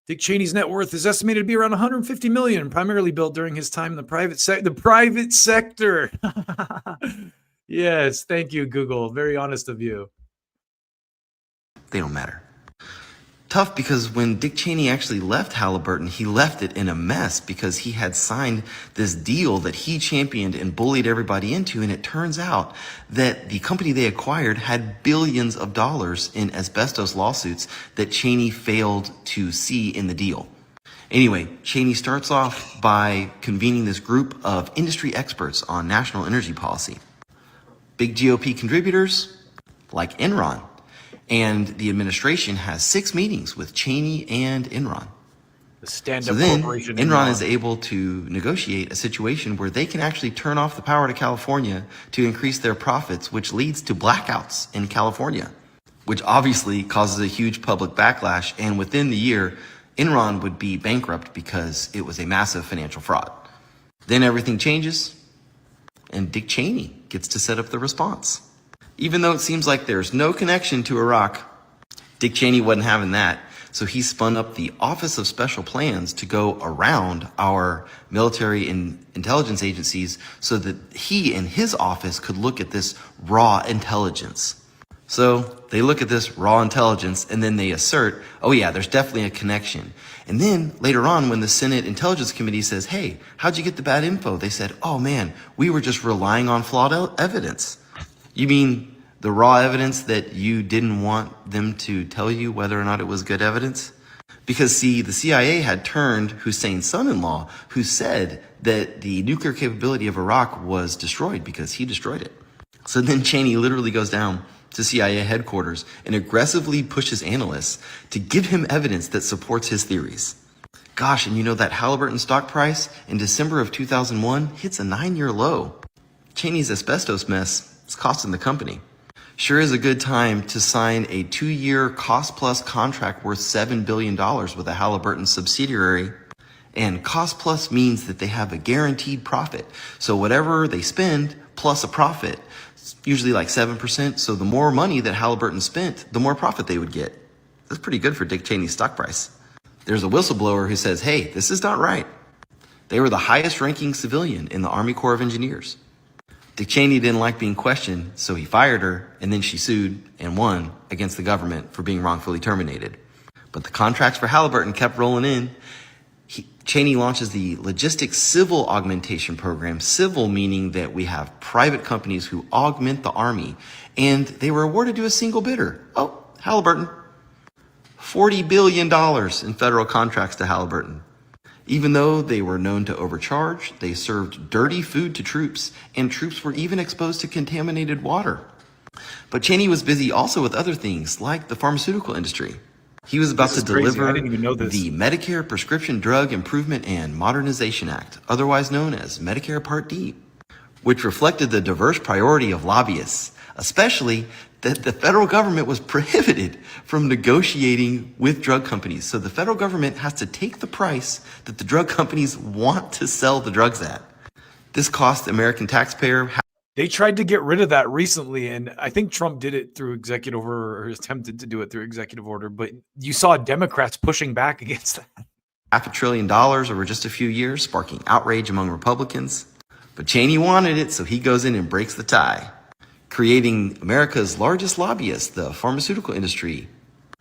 Dick Cheney's net worth is estimated to be around 150 million, primarily built during his time in the private sector. Yes, thank you, Google. Very honest of you. They don't matter. Tough because when Dick Cheney actually left Halliburton, he left it in a mess because he had signed this deal that he championed and bullied everybody into. And it turns out that the company they acquired had billions of dollars in asbestos lawsuits that Cheney failed to see in the deal. Anyway, Cheney starts off by convening this group of industry experts on national energy policy. Big GOP contributors like Enron. And the administration has 6 meetings with Cheney and Enron. The stand-up so then corporation Enron is able to negotiate a situation where they can actually turn off the power to California to increase their profits, which leads to blackouts in California, which obviously causes a huge public backlash. And within the year, Enron would be bankrupt because it was a massive financial fraud. Then everything changes, and Dick Cheney gets to set up the response. Even though it seems like there's no connection to Iraq, Dick Cheney wasn't having that. So he spun up the Office of Special Plans to go around our military and intelligence agencies so that he and his office could look at this raw intelligence. So they look at this raw intelligence and then they assert, oh yeah, there's definitely a connection. And then later on, when the Senate Intelligence Committee says, hey, how'd you get the bad info? They said, oh man, we were just relying on flawed evidence. You mean the raw evidence that you didn't want them to tell you whether or not it was good evidence? Because see, the CIA had turned Hussein's son-in-law, who said that the nuclear capability of Iraq was destroyed because he destroyed it. So then Cheney literally goes down to CIA headquarters and aggressively pushes analysts to give him evidence that supports his theories. Gosh, and you know that Halliburton stock price in December of 2001 hits a 9-year low. Cheney's asbestos mess is costing the company. Sure is a good time to sign a 2-year cost-plus contract worth $7 billion with a Halliburton subsidiary. And cost-plus means that they have a guaranteed profit. So whatever they spend plus a profit, it's usually like 7%. So the more money that Halliburton spent, the more profit they would get. That's pretty good for Dick Cheney's stock price. There's a whistleblower who says, hey, this is not right. They were the highest-ranking civilian in the Army Corps of Engineers. Dick Cheney didn't like being questioned, so he fired her, and then she sued and won against the government for being wrongfully terminated. But the contracts for Halliburton kept rolling in. Cheney launches the Logistics Civil Augmentation Program, civil meaning that we have private companies who augment the Army, and they were awarded to a single bidder. Oh, Halliburton. $40 billion in federal contracts to Halliburton. Even though they were known to overcharge, they served dirty food to troops, and troops were even exposed to contaminated water. But Cheney was busy also with other things, like the pharmaceutical industry. He was about to deliver the Medicare Prescription Drug Improvement and Modernization Act, otherwise known as Medicare Part D, which reflected the diverse priority of lobbyists, especially that the federal government was prohibited from negotiating with drug companies. So the federal government has to take the price that the drug companies want to sell the drugs at. This cost the American taxpayer. They tried to get rid of that recently, and I think Trump did it through executive order, or attempted to do it through executive order, but you saw Democrats pushing back against that. $500 billion over just a few years, sparking outrage among Republicans. But Cheney wanted it, so he goes in and breaks the tie, creating America's largest lobbyist, the pharmaceutical industry,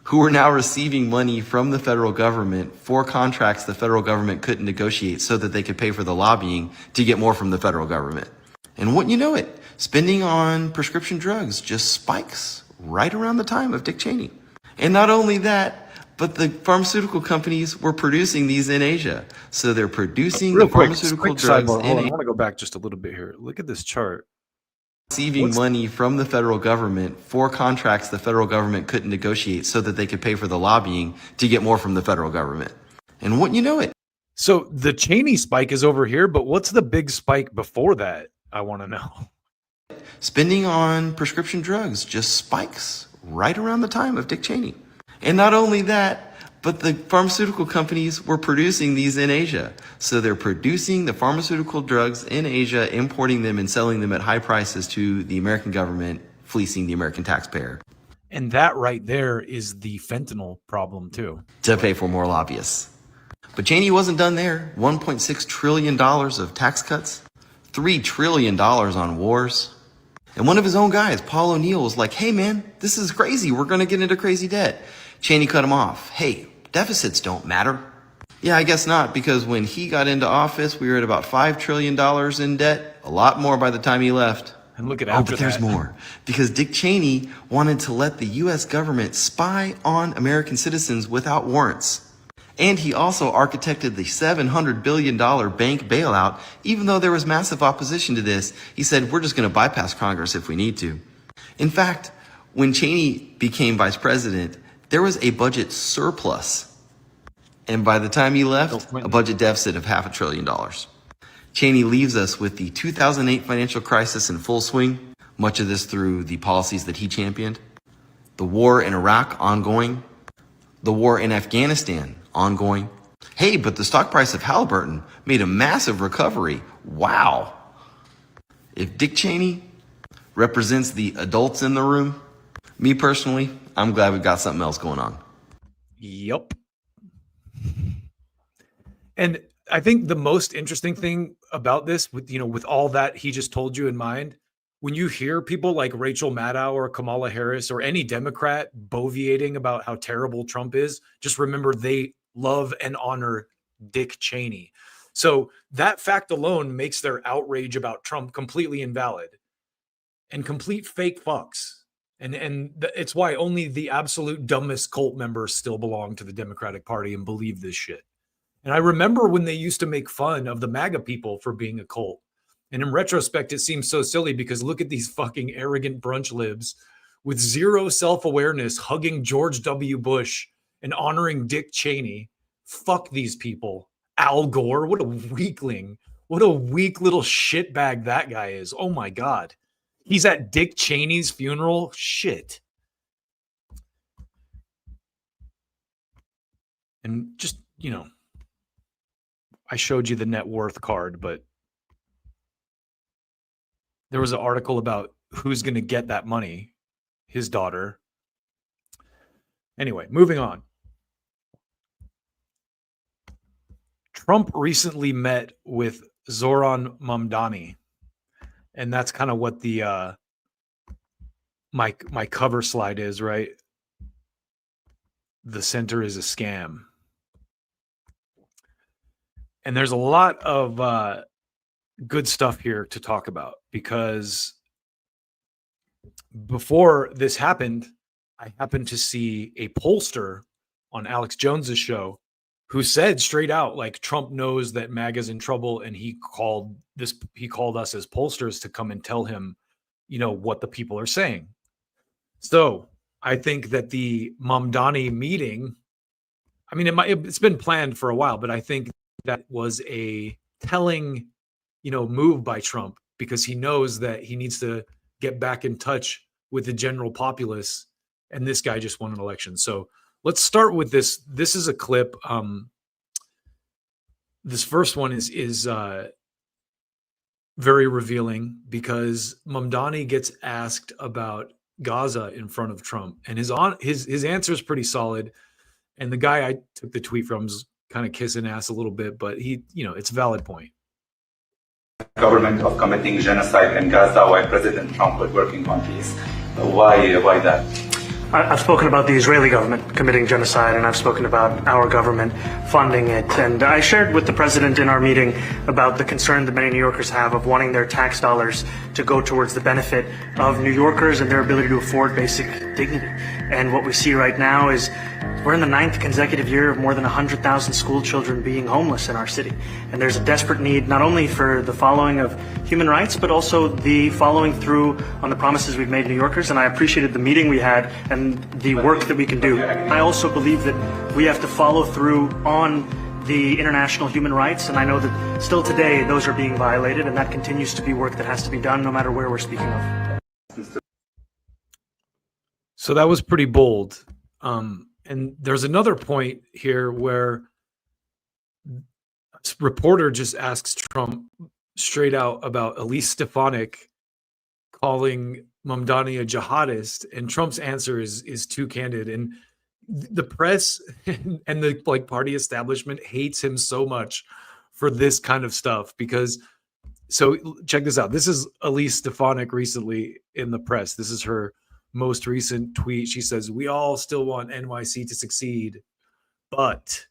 who are now receiving money from the federal government for contracts the federal government couldn't negotiate so that they could pay for the lobbying to get more from the federal government. And wouldn't you know it, spending on prescription drugs just spikes right around the time of Dick Cheney. And not only that, but the pharmaceutical companies were producing these in Asia. So they're producing the pharmaceutical drugs in Asia. I want to go back just a little bit here. Look at this chart. Receiving money from the federal government for contracts the federal government couldn't negotiate so that they could pay for the lobbying to get more from the federal government. And wouldn't you know it? So the Cheney spike is over here, but what's the big spike before that? I want to know. Spending on prescription drugs just spikes right around the time of Dick Cheney. And not only that, But the pharmaceutical companies were producing these in Asia. So they're producing the pharmaceutical drugs in Asia, importing them and selling them at high prices to the American government, fleecing the American taxpayer. And that right there is the fentanyl problem too. To pay for more lobbyists. But Cheney wasn't done there. $1.6 trillion of tax cuts, $3 trillion on wars. And one of his own guys, Paul O'Neill, was like, hey man, this is crazy. We're going to get into crazy debt. Cheney cut him off. Hey, deficits don't matter. Yeah, I guess not, because when he got into office, we were at about $5 trillion in debt. A lot more by the time he left. And look at after but there's more. Because Dick Cheney wanted to let the U.S. government spy on American citizens without warrants. And he also architected the $700 billion bank bailout. Even though there was massive opposition to this, he said, we're just going to bypass Congress if we need to. In fact, when Cheney became vice president, there was a budget surplus. And by the time he left, a budget deficit of $500 billion. Cheney leaves us with the 2008 financial crisis in full swing, much of this through the policies that he championed. The war in Iraq ongoing. The war in Afghanistan ongoing. Hey, but the stock price of Halliburton made a massive recovery. Wow. If Dick Cheney represents the adults in the room, me personally, I'm glad we've got something else going on. Yep. And I think the most interesting thing about this, with all that he just told you in mind, when you hear people like Rachel Maddow or Kamala Harris or any Democrat boviating about how terrible Trump is, just remember they love and honor Dick Cheney. So that fact alone makes their outrage about Trump completely invalid and complete fake fucks. And it's why only the absolute dumbest cult members still belong to the Democratic Party and believe this shit. And I remember when they used to make fun of the MAGA people for being a cult. And in retrospect, it seems so silly because look at these fucking arrogant brunch libs with zero self-awareness hugging George W. Bush and honoring Dick Cheney. Fuck these people. Al Gore, what a weakling. What a weak little shitbag that guy is. Oh my God. He's at Dick Cheney's funeral? Shit. And just, I showed you the net worth card, but there was an article about who's going to get that money. His daughter. Anyway, moving on. Trump recently met with Zoran Mamdani. And that's kind of what the my cover slide is, right? The center is a scam. And there's a lot of good stuff here to talk about because before this happened, I happened to see a pollster on Alex Jones's show who said straight out, like, Trump knows that MAGA's in trouble, and he called us as pollsters to come and tell him, what the people are saying. So I think that the Mamdani meeting, I mean, it's been planned for a while, but I think that was a telling, move by Trump because he knows that he needs to get back in touch with the general populace, and this guy just won an election. So let's start with this. This is a clip. This first one is very revealing because Mamdani gets asked about Gaza in front of Trump, and his answer is pretty solid. And the guy I took the tweet from is kind of kissing ass a little bit, but it's a valid point. Government of committing genocide in Gaza while President Trump was working on peace. Why that? I've spoken about the Israeli government committing genocide, and I've spoken about our government funding it. And I shared with the president in our meeting about the concern that many New Yorkers have of wanting their tax dollars to go towards the benefit of New Yorkers and their ability to afford basic dignity. And what we see right now is we're in the 9th consecutive year of more than 100,000 school children being homeless in our city. And there's a desperate need not only for the following of human rights, but also the following through on the promises we've made New Yorkers. And I appreciated the meeting we had and the work that we can do. I also believe that we have to follow through on the international human rights. And I know that still today those are being violated, and that continues to be work that has to be done no matter where we're speaking of. So that was pretty bold. And there's another point here where a reporter just asks Trump straight out about Elise Stefanik calling Mamdani a jihadist, and Trump's answer is too candid. And the press and the party establishment hates him so much for this kind of stuff because. So check this out. This is Elise Stefanik recently in the press. This is her most recent tweet. She says, "We all still want NYC to succeed, but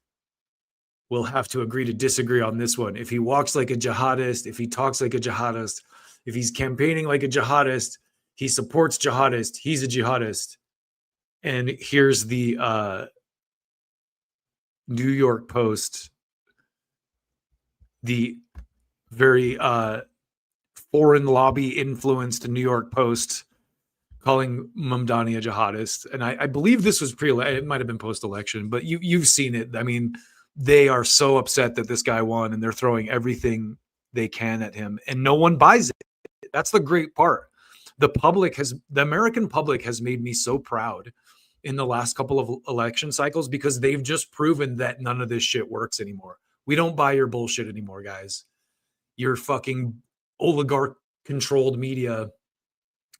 we'll have to agree to disagree on this one. If he walks like a jihadist, if he talks like a jihadist, if he's campaigning like a jihadist, he supports jihadist, he's a jihadist." And here's the New York Post, the very foreign lobby influenced New York Post, calling Mamdani a jihadist. And I believe this was it might have been post-election, but you've seen it. I mean, they are so upset that this guy won, and they're throwing everything they can at him, and no one buys it. That's the great part. The American public has made me so proud in the last couple of election cycles because they've just proven that none of this shit works anymore. We don't buy your bullshit anymore, guys. Your fucking oligarch controlled media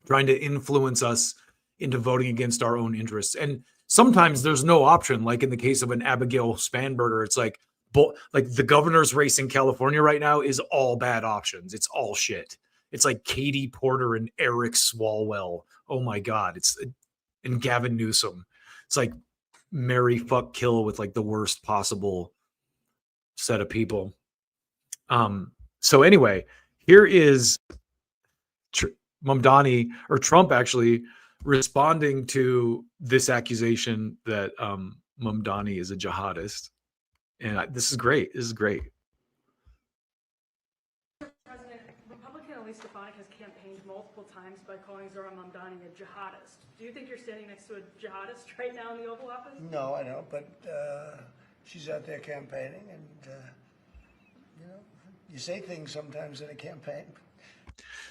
trying to influence us into voting against our own interests. And sometimes there's no option. Like in the case of an Abigail Spanberger, it's like the governor's race in California right now is all bad options. It's all shit. It's like Katie Porter and Eric Swalwell. Oh my God. And Gavin Newsom. It's like marry, fuck, kill with like the worst possible set of people. So anyway, here is Mamdani, or Trump actually, responding to this accusation that Mamdani is a jihadist. And this is great. This is great. President, Republican Elise Stefanik has campaigned multiple times by calling Zohran Mamdani a jihadist. Do you think you're standing next to a jihadist right now in the Oval Office? No, I don't, but she's out there campaigning, and you say things sometimes in a campaign.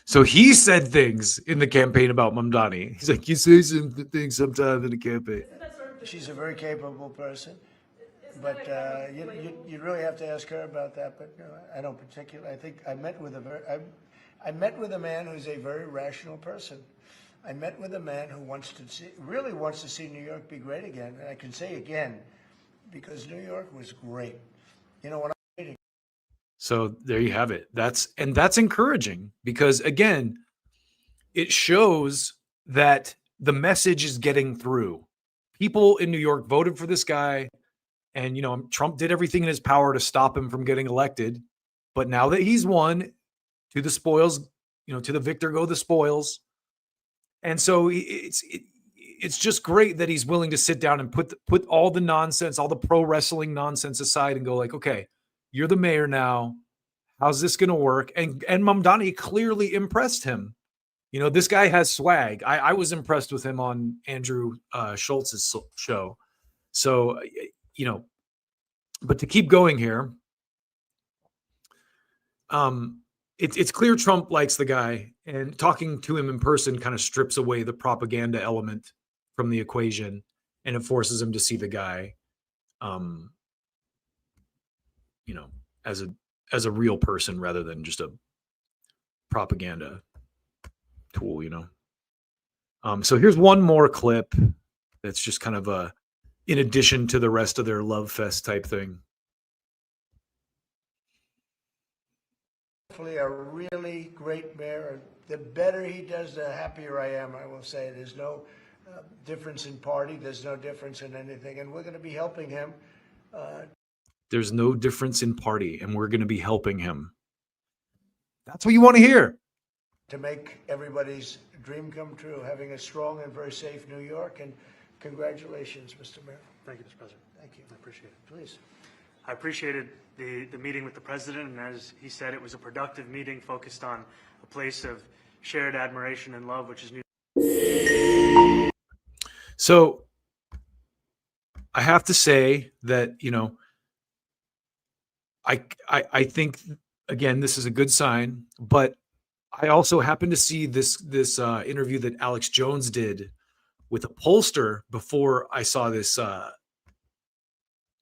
So he said things in the campaign about Mamdani. He's like, you say some things sometimes in a campaign. She's a very capable person, but you'd really have to ask her about that. But I don't particularly. I think I met with a man who's a very rational person. I met with a man who really wants to see New York be great again. And I can say again, because New York was great. When So there you have it. That's encouraging because, again, it shows that the message is getting through. People in New York voted for this guy, and Trump did everything in his power to stop him from getting elected. But now that he's won, to the spoils, to the victor go the spoils. And so it's just great that he's willing to sit down and put all the nonsense, all the pro wrestling nonsense aside and go like, okay, you're the mayor now. How's this going to work? And Mamdani clearly impressed him. This guy has swag. I was impressed with him on Andrew Schultz's show. So, but to keep going here, it's clear Trump likes the guy, and talking to him in person kind of strips away the propaganda element from the equation, and it forces him to see the guy, as a real person rather than just a propaganda tool, So here's one more clip that's just kind of in addition to the rest of their love fest type thing. Hopefully a really great mayor. The better he does, the happier I am, I will say. There's no difference in party. There's no difference in anything. And we're going to be helping him. There's no difference in party, and we're going to be helping him. That's what you want to hear. To make everybody's dream come true, having a strong and very safe New York. And congratulations, Mr. Mayor. Thank you, Mr. President. Thank you. I appreciate it. Please. I appreciated the meeting with the president, and as he said, it was a productive meeting focused on a place of shared admiration and love, which is New. So I have to say that, I think, again, this is a good sign, but I also happened to see this interview that Alex Jones did with a pollster before I saw this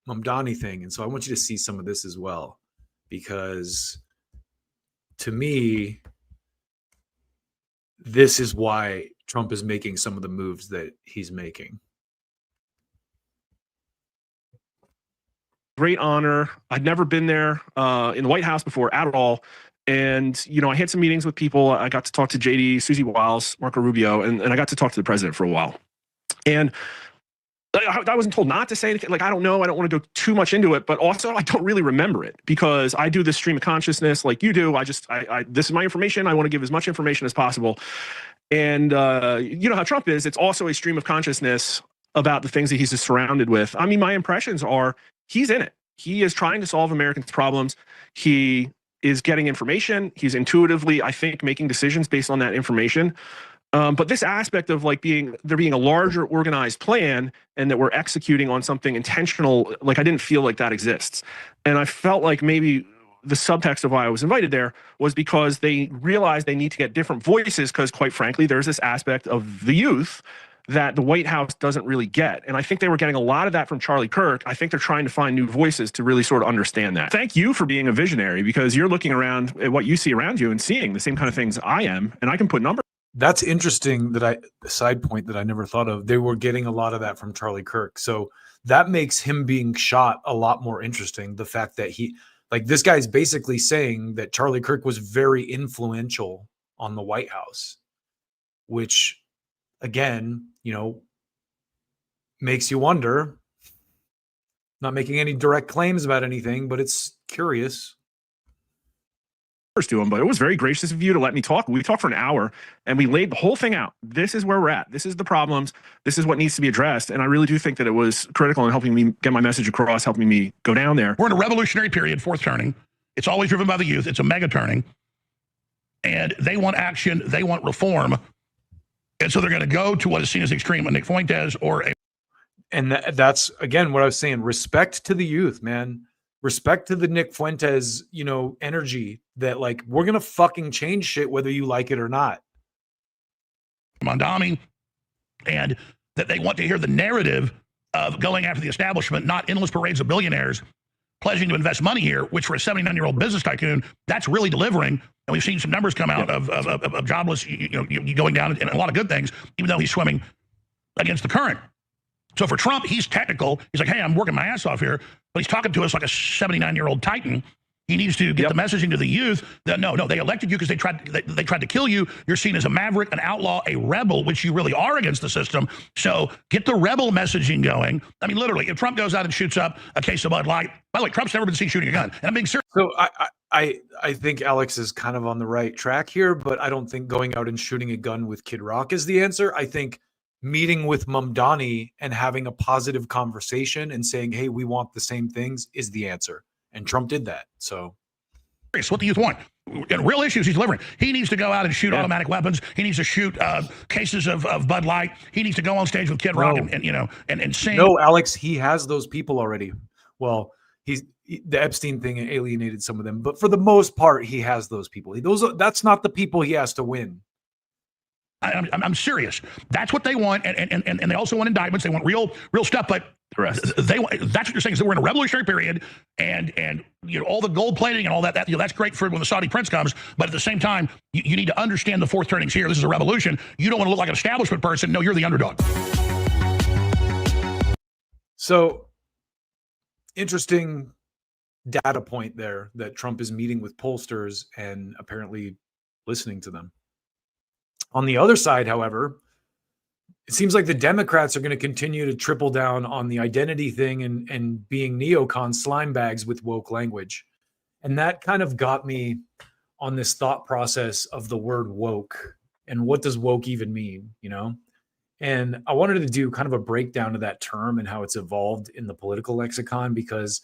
Mamdani thing. And so I want you to see some of this as well, because to me, this is why Trump is making some of the moves that he's making. Great honor. I'd never been there in the White House before at all. And, you know, I had some meetings with people. I got to talk to JD, Susie Wiles, Marco Rubio, and I got to talk to the president for a while. And I wasn't told not to say anything. Like, I don't know. I don't want to go too much into it, but also I don't really remember it because I do this stream of consciousness like you do. This is my information. I want to give as much information as possible. And you know how Trump is. It's also a stream of consciousness about the things that he's surrounded with. I mean, my impressions are he's in it. He is trying to solve Americans' problems. He is getting information. He's intuitively, I think, making decisions based on that information. But this aspect of like there being a larger organized plan and that we're executing on something intentional, like I didn't feel like that exists. And I felt like maybe the subtext of why I was invited there was because they realized they need to get different voices because quite frankly, there's this aspect of the youth that the White House doesn't really get. And I think they were getting a lot of that from Charlie Kirk. I think they're trying to find new voices to really sort of understand that. Thank you for being a visionary because you're looking around at what you see around you and seeing the same kind of things I am, and I can put numbers. That's interesting a side point that I never thought of. They were getting a lot of that from Charlie Kirk. So that makes him being shot a lot more interesting. The fact that this guy's basically saying that Charlie Kirk was very influential on the White House, which again, you know, makes you wonder. Not making any direct claims about anything, but it's curious. To him, but it was very gracious of you to let me talk. We talked for an hour and we laid the whole thing out. This is where we're at. This is the problems. This is what needs to be addressed. And I really do think that it was critical in helping me get my message across, helping me go down there. We're in a revolutionary period, fourth turning. It's always driven by the youth. It's a mega turning. And they want action. They want reform. And so they're going to go to what is seen as extreme, a Nick Fuentes or a... And that's, again, what I was saying. Respect to the youth, man. Respect to the Nick Fuentes, you know, energy that like, we're going to fucking change shit whether you like it or not. Mamdani, and that they want to hear the narrative of going after the establishment, not endless parades of billionaires pledging to invest money here, which for a 79-year-old business tycoon, that's really delivering. And we've seen some numbers come out of jobless, you going down and a lot of good things, even though he's swimming against the current. So for Trump, he's technical. He's like, hey, I'm working my ass off here. But he's talking to us like a 79-year-old titan. He needs to get the messaging to the youth that no, they elected you because they tried to kill you. You're seen as a maverick, an outlaw, a rebel, which you really are against the system. So get the rebel messaging going. I mean, literally, if Trump goes out and shoots up a case of Bud Light, by the way, Trump's never been seen shooting a gun. And I'm being serious. So I think Alex is kind of on the right track here, but I don't think going out and shooting a gun with Kid Rock is the answer. I think meeting with Mamdani and having a positive conversation and saying, hey, we want the same things is the answer. And Trump did that. So what the youth want. And real issues he's delivering. He needs to go out and shoot automatic weapons. He needs to shoot cases of Bud Light. He needs to go on stage with Kid Rock and sing. No, Alex, he has those people already. Well, the Epstein thing alienated some of them, but for the most part, he has those people. That's not the people he has to win. I'm serious. That's what they want, and they also want indictments. They want real stuff. But that's what you're saying is that we're in a revolutionary period, and you know all the gold plating and all that. That's great for when the Saudi prince comes. But at the same time, you need to understand the fourth turnings here. This is a revolution. You don't want to look like an establishment person. No, you're the underdog. So interesting data point there that Trump is meeting with pollsters and apparently listening to them. On the other side, however, it seems like the Democrats are going to continue to triple down on the identity thing and being neocon slime bags with woke language. And that kind of got me on this thought process of the word woke and what does woke even mean, you know? And I wanted to do kind of a breakdown of that term and how it's evolved in the political lexicon, because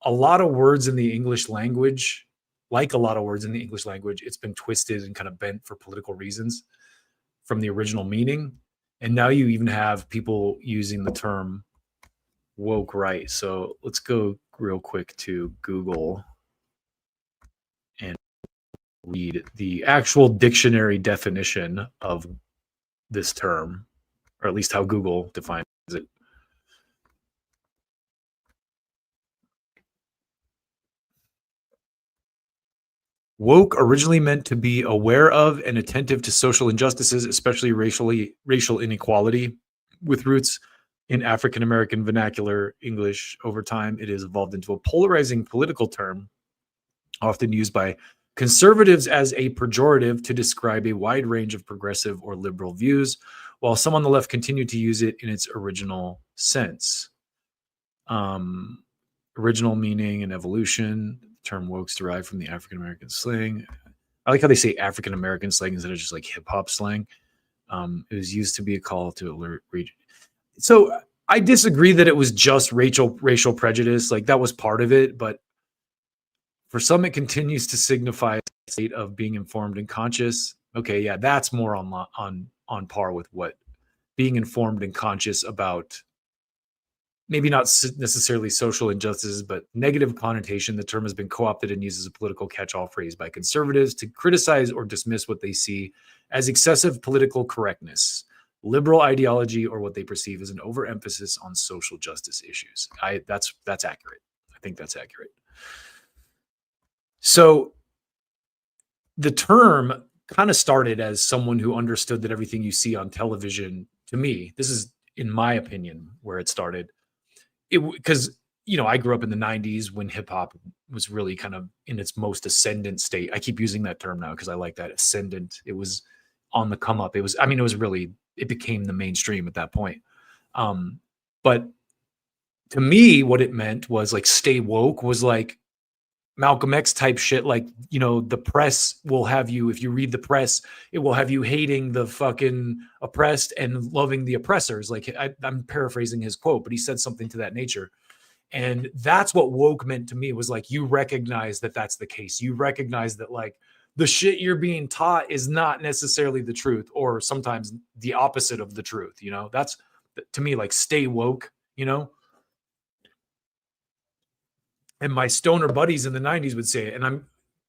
a lot of words in the English language, it's been twisted and kind of bent for political reasons from the original meaning. And now you even have people using the term woke right. So let's go real quick to Google and read the actual dictionary definition of this term or at least how Google defines it. Woke originally meant to be aware of and attentive to social injustices, especially racial inequality, with roots in African American vernacular English. Over time, it has evolved into a polarizing political term, often used by conservatives as a pejorative to describe a wide range of progressive or liberal views, while some on the left continue to use it in its original sense. Original meaning and evolution. The term woke's derived from the African American slang. I like how they say African American slang instead of just like hip hop slang. It was used to be a call to alert region. So I disagree that it was just racial prejudice. Like that was part of it, but for some, it continues to signify a state of being informed and conscious. Okay, yeah, that's more on par with what being informed and conscious about. Maybe not necessarily social injustices, but negative connotation. The term has been co-opted and used as a political catch-all phrase by conservatives to criticize or dismiss what they see as excessive political correctness, liberal ideology, or what they perceive as an overemphasis on social justice issues. That's accurate. I think that's accurate. So the term kind of started as someone who understood that everything you see on television, to me, this is in my opinion where it started. Because, you know, I grew up in the 90s when hip hop was really kind of in its most ascendant state. I keep using that term now because I like that, ascendant. It was on the come up. It became the mainstream at that point. But to me, what it meant was like stay woke was like Malcolm X type shit. Like, you know, the press will have you, if you read the press, it will have you hating the fucking oppressed and loving the oppressors. Like I'm paraphrasing his quote, but he said something to that nature. And that's what woke meant to me. It was like, you recognize that that's the case. You recognize that like the shit you're being taught is not necessarily the truth, or sometimes the opposite of the truth. You know, that's to me, like stay woke, you know? And my stoner buddies in the 90s would say it. And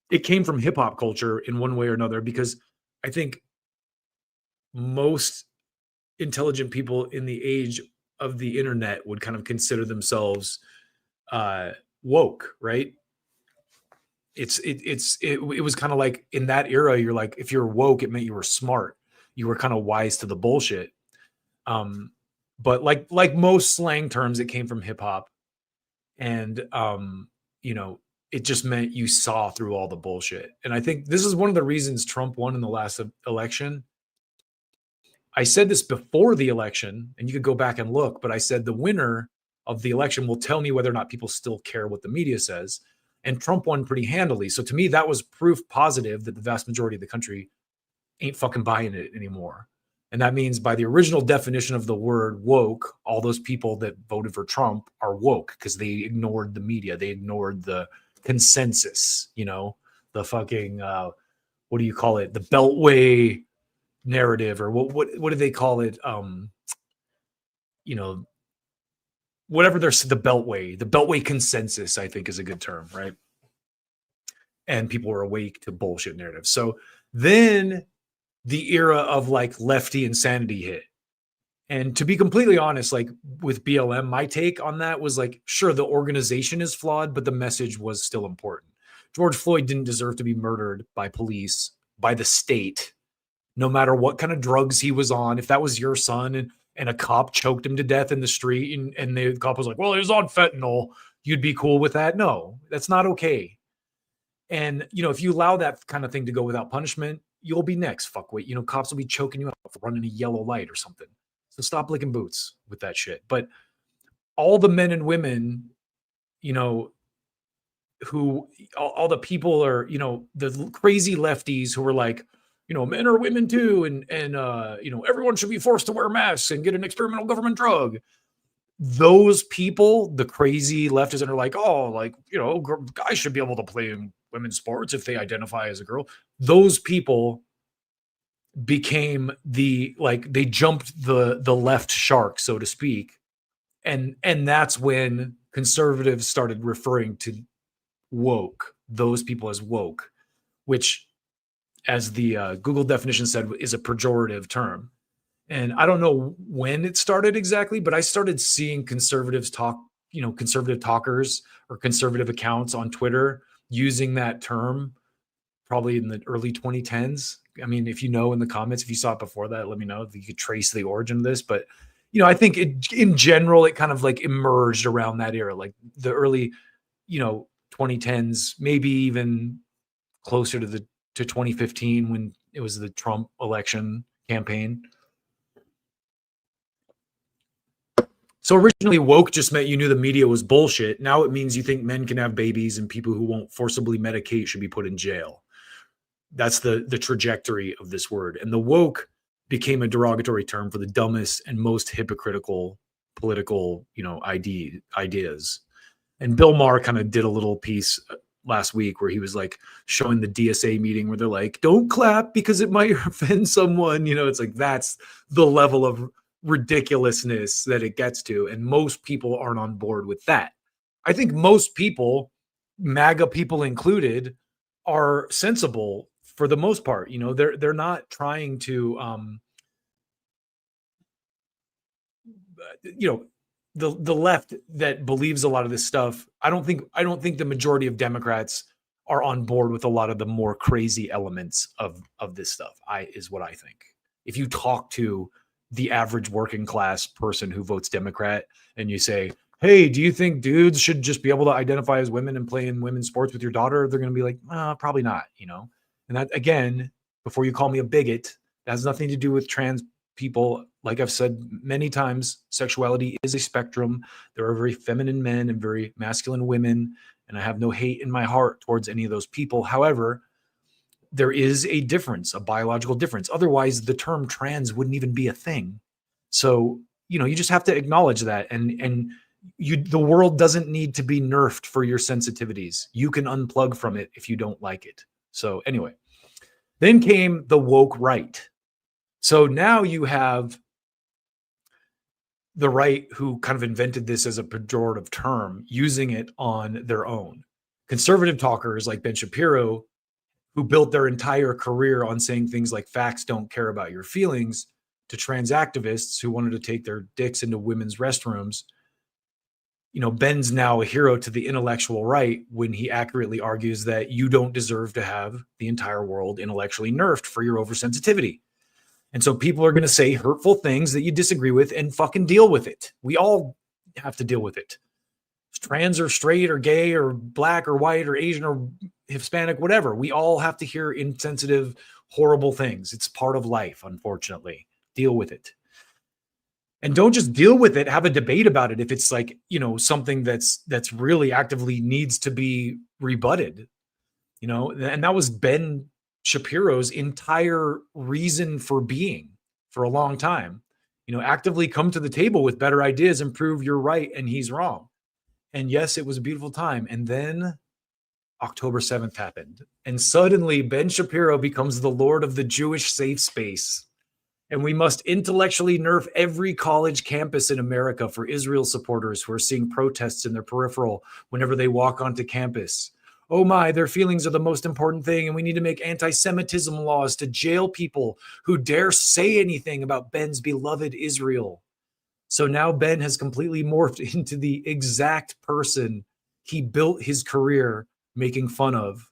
it came from hip hop culture in one way or another, because I think most intelligent people in the age of the internet would kind of consider themselves woke, right? It was kind of like in that era, you're like, if you're woke, it meant you were smart. You were kind of wise to the bullshit. But like most slang terms, it came from hip hop. And, you know, it just meant you saw through all the bullshit. And I think this is one of the reasons Trump won in the last election. I said this before the election, and you could go back and look, but I said the winner of the election will tell me whether or not people still care what the media says. And Trump won pretty handily. So to me, that was proof positive that the vast majority of the country ain't fucking buying it anymore. And that means by the original definition of the word woke, all those people that voted for Trump are woke because they ignored the media. They ignored the consensus, you know, the fucking, what do you call it? The Beltway narrative, or what do they call it? You know, whatever there's the Beltway consensus, I think is a good term, right? And people were awake to bullshit narratives. So then the era of like lefty insanity hit. And to be completely honest, like with BLM, my take on that was like, sure, the organization is flawed, but the message was still important. George Floyd didn't deserve to be murdered by police, by the state, no matter what kind of drugs he was on. If that was your son and a cop choked him to death in the street and the cop was like, well, he was on fentanyl, you'd be cool with that? No, that's not okay. And, you know, if you allow that kind of thing to go without punishment, you'll be next, fuckwit. You know, cops will be choking you out for running a yellow light or something. So stop licking boots with that shit. But all the men and women, you know, who all the people are, you know, the crazy lefties who are like, you know, men are women too, and you know, everyone should be forced to wear masks and get an experimental government drug. Those people, the crazy leftists that are like, oh, like, you know, guys should be able to play in women's sports if they identify as a girl. Those people became they jumped the left shark, so to speak. And that's when conservatives started referring to woke, those people as woke, which, as the Google definition said, is a pejorative term. And I don't know when it started exactly, but I started seeing conservatives talk, conservative talkers or conservative accounts on Twitter using that term probably in the early 2010s. I mean, if you know in the comments, if you saw it before that, let me know if you could trace the origin of this. But, I think in general, it kind of like emerged around that era, like the early, 2010s, maybe even closer to 2015 when it was the Trump election campaign. So originally woke just meant you knew the media was bullshit. Now it means you think men can have babies and people who won't forcibly medicate should be put in jail. That's the trajectory of this word. And the woke became a derogatory term for the dumbest and most hypocritical political, ideas. And Bill Maher kind of did a little piece last week where he was like showing the DSA meeting where they're like, don't clap because it might offend someone. It's like, that's the level of ridiculousness that it gets to. And most people aren't on board with that. I think most people, MAGA people included, are sensible for the most part. They're not trying to, the left that believes a lot of this stuff. I don't think the majority of Democrats are on board with a lot of the more crazy elements of this stuff. Is what I think. If you talk to the average working class person who votes Democrat and you say, hey, do you think dudes should just be able to identify as women and play in women's sports with your daughter? They're going to be like, probably not, And that, again, before you call me a bigot, that has nothing to do with trans people. Like I've said many times, sexuality is a spectrum. There are very feminine men and very masculine women, and I have no hate in my heart towards any of those people. However, there is a difference, a biological difference. Otherwise, the term trans wouldn't even be a thing. So, you just have to acknowledge that. And the world doesn't need to be nerfed for your sensitivities. You can unplug from it if you don't like it. So anyway, then came the woke right. So now you have the right who kind of invented this as a pejorative term, using it on their own. Conservative talkers like Ben Shapiro, who built their entire career on saying things like facts don't care about your feelings, to trans activists who wanted to take their dicks into women's restrooms. Ben's now a hero to the intellectual right when he accurately argues that you don't deserve to have the entire world intellectually nerfed for your oversensitivity. And so people are going to say hurtful things that you disagree with and fucking deal with it. We all have to deal with it. Trans or straight or gay or black or white or Asian or Hispanic, whatever. We all have to hear insensitive, horrible things. It's part of life, unfortunately. Deal with it. And don't just deal with it, have a debate about it if it's like, something that's really actively needs to be rebutted. And that was Ben Shapiro's entire reason for being for a long time. Actively come to the table with better ideas and prove you're right and he's wrong. And yes, it was a beautiful time. And then October 7th happened. And suddenly Ben Shapiro becomes the Lord of the Jewish safe space. And we must intellectually nerf every college campus in America for Israel supporters who are seeing protests in their peripheral whenever they walk onto campus. Oh my, their feelings are the most important thing, and we need to make anti-Semitism laws to jail people who dare say anything about Ben's beloved Israel. So now Ben has completely morphed into the exact person he built his career making fun of.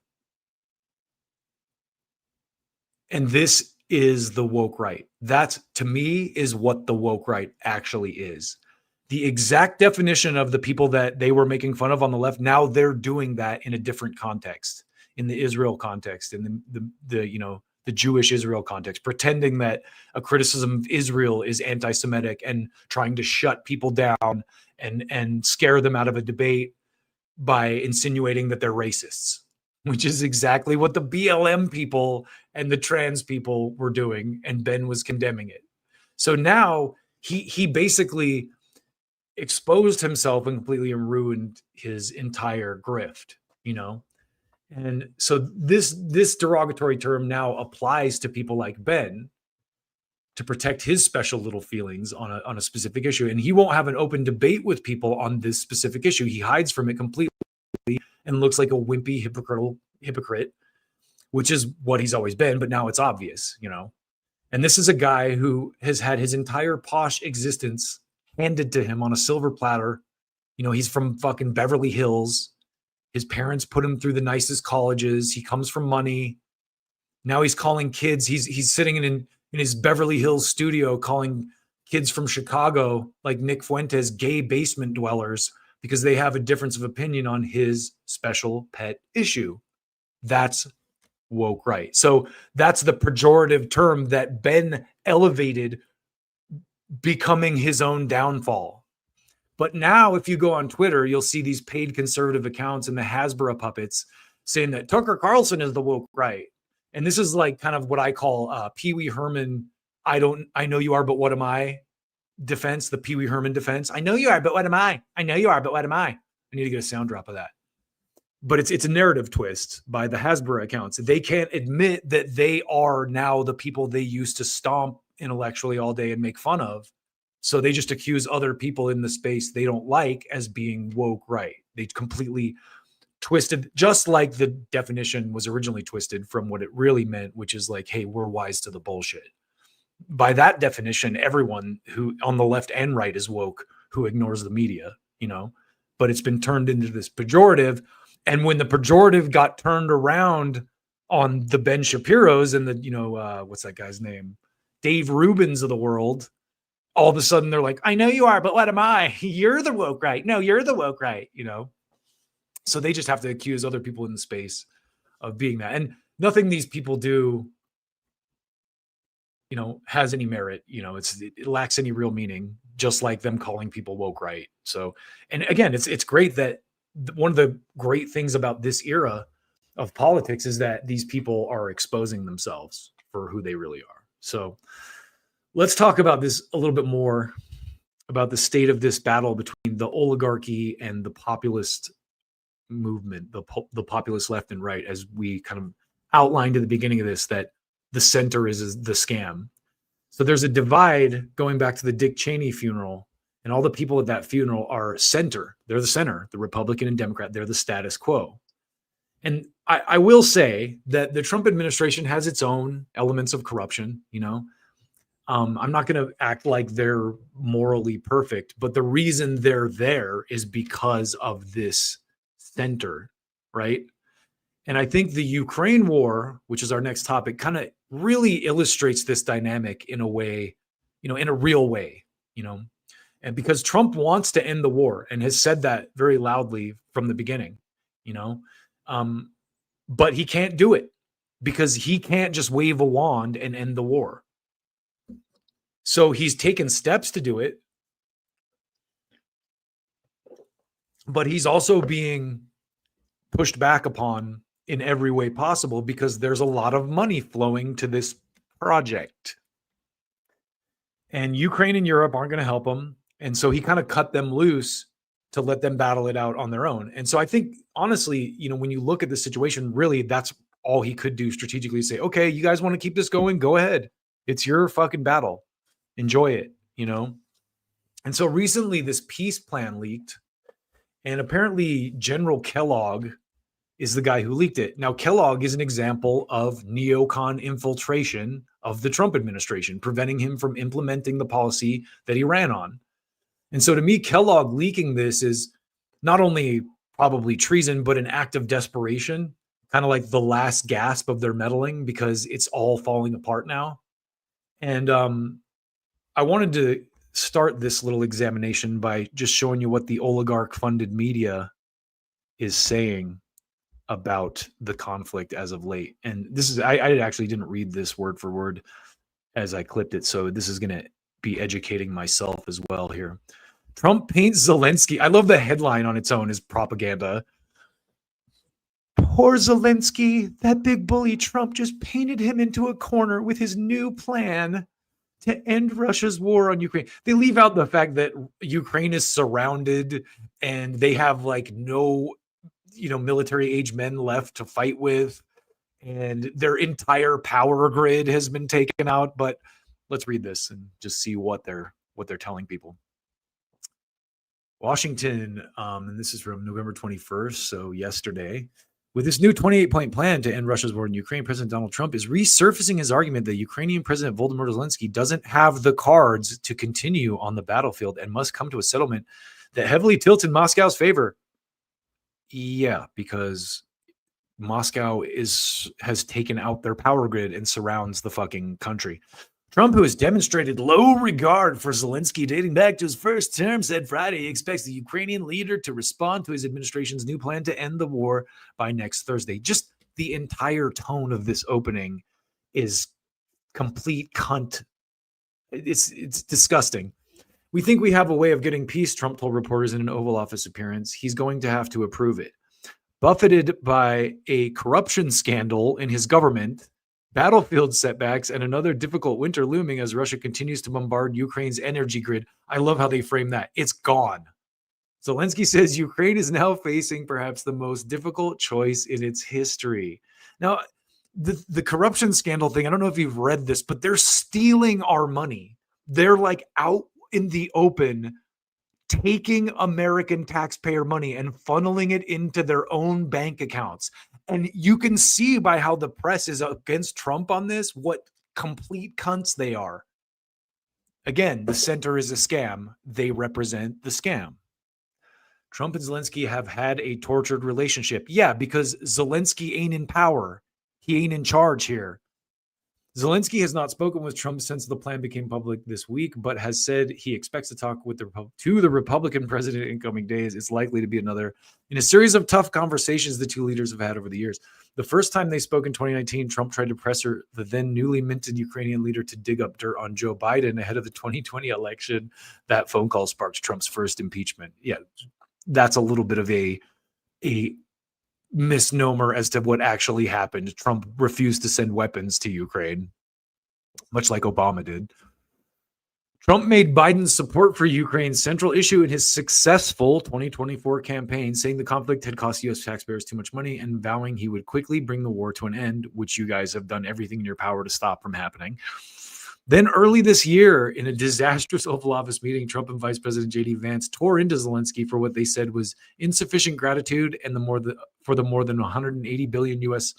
And this is the woke right. That, to me, is what the woke right actually is. The exact definition of the people that they were making fun of on the left, now they're doing that in a different context, in the Israel context, in the Jewish Israel context, pretending that a criticism of Israel is anti-Semitic and trying to shut people down and scare them out of a debate by insinuating that they're racists, which is exactly what the BLM people and the trans people were doing, and Ben was condemning it. So now he basically exposed himself and completely ruined his entire grift, And so this derogatory term now applies to people like Ben to protect his special little feelings on a specific issue. And he won't have an open debate with people on this specific issue. He hides from it completely and looks like a wimpy hypocrite, which is what he's always been, but now it's obvious, And this is a guy who has had his entire posh existence handed to him on a silver platter. You know, he's from fucking Beverly Hills. His parents put him through the nicest colleges. He comes from money. Now he's calling kids. He's sitting in his Beverly Hills studio calling kids from Chicago, like Nick Fuentes, gay basement dwellers because they have a difference of opinion on his special pet issue. That's woke right. So that's the pejorative term that Ben elevated, becoming his own downfall. But now if you go on Twitter, you'll see these paid conservative accounts and the Hasbro puppets saying that Tucker Carlson is the woke right. And this is like kind of what I call Pee Wee Herman, I know you are, but what am I defense, the Pee Wee Herman defense. I know you are, but what am I? I know you are, but what am I? I need to get a sound drop of that. But it's a narrative twist by the Hasbro accounts. They can't admit that they are now the people they used to stomp intellectually all day and make fun of. So they just accuse other people in the space they don't like as being woke right. They completely twisted, just like the definition was originally twisted from what it really meant, which is like, hey, we're wise to the bullshit. By that definition, everyone who on the left and right is woke who ignores the media, you know, but it's been turned into this pejorative. And when the pejorative got turned around on the Ben Shapiro's and the, you know, what's that guy's name? Dave Rubins of the world, all of a sudden they're like, I know you are, but what am I? You're the woke right. No, you're the woke right, you know? So they just have to accuse other people in the space of being that. And nothing these people do, you know, has any merit. You know, it lacks any real meaning, just like them calling people woke right. So, and again, it's great that one of the great things about this era of politics is that these people are exposing themselves for who they really are. So let's talk about this a little bit more, about the state of this battle between the oligarchy and the populist movement, the populist left and right, as we kind of outlined at the beginning of this, that the center is the scam. So there's a divide going back to the Dick Cheney funeral, and all the people at that funeral are center. They're the center, the Republican and Democrat. They're the status quo. And I will say that the Trump administration has its own elements of corruption, you know. I'm not going to act like they're morally perfect, but the reason they're there is because of this center, right? And I think the Ukraine war, which is our next topic, kind of really illustrates this dynamic in a way, you know, in a real way, you know, and because Trump wants to end the war and has said that very loudly from the beginning, you know, but he can't do it because he can't just wave a wand and end the war. So he's taken steps to do it, but he's also being pushed back upon in every way possible because there's a lot of money flowing to this project. And Ukraine and Europe aren't going to help him. And so he kind of cut them loose to let them battle it out on their own. And so I think, honestly, you know, when you look at the situation, really, that's all he could do strategically, say, okay, you guys want to keep this going? Go ahead. It's your fucking battle. Enjoy it, you know? And so recently this peace plan leaked, and apparently General Kellogg is the guy who leaked it. Now, Kellogg is an example of neocon infiltration of the Trump administration, preventing him from implementing the policy that he ran on. And so to me, Kellogg leaking this is not only probably treason, but an act of desperation, kind of like the last gasp of their meddling, because it's all falling apart now. And I wanted to start this little examination by just showing you what the oligarch-funded media is saying about the conflict as of late. And this is, I actually didn't read this word for word as I clipped it, so this is going to be educating myself as well here. Trump paints Zelensky. I love the headline on its own as propaganda. Poor Zelensky, that big bully Trump just painted him into a corner with his new plan to end Russia's war on Ukraine. They leave out the fact that Ukraine is surrounded and they have like no, you know, military age men left to fight with, and their entire power grid has been taken out. But let's read this and just see what they're telling people. Washington, and this is from November 21st, so yesterday. With this new 28-point plan to end Russia's war in Ukraine, President Donald Trump is resurfacing his argument that Ukrainian President Volodymyr Zelensky doesn't have the cards to continue on the battlefield and must come to a settlement that heavily tilts in Moscow's favor. Yeah, because Moscow has taken out their power grid and surrounds the fucking country. Trump, who has demonstrated low regard for Zelensky dating back to his first term, said Friday he expects the Ukrainian leader to respond to his administration's new plan to end the war by next Thursday. Just the entire tone of this opening is complete cunt. It's disgusting. We think we have a way of getting peace, Trump told reporters in an Oval Office appearance. He's going to have to approve it. Buffeted by a corruption scandal in his government, battlefield setbacks, and another difficult winter looming as Russia continues to bombard Ukraine's energy grid. I love how they frame that. It's gone. Zelensky says Ukraine is now facing perhaps the most difficult choice in its history. Now, the corruption scandal thing, I don't know if you've read this, but they're stealing our money. They're like out in the open, taking American taxpayer money and funneling it into their own bank accounts. And you can see by how the press is against Trump on this, what complete cunts they are. Again, the center is a scam. They represent the scam. Trump and Zelensky have had a tortured relationship. Yeah, because Zelensky ain't in power. He ain't in charge here. Zelensky has not spoken with Trump since the plan became public this week, but has said he expects to talk with the Republican president in coming days. It's likely to be another in a series of tough conversations the two leaders have had over the years. The first time they spoke in 2019, Trump tried to pressure the then newly minted Ukrainian leader to dig up dirt on Joe Biden ahead of the 2020 election. That phone call sparked Trump's first impeachment. Yeah, that's a little bit of a misnomer as to what actually happened. Trump refused to send weapons to Ukraine, much like Obama did. Trump made Biden's support for Ukraine's central issue in his successful 2024 campaign, saying the conflict had cost U.S. taxpayers too much money and vowing he would quickly bring the war to an end, which you guys have done everything in your power to stop from happening. Then early this year, in a disastrous Oval Office meeting, Trump and Vice President J.D. Vance tore into Zelensky for what they said was insufficient gratitude and for the more than 180 billion U.S.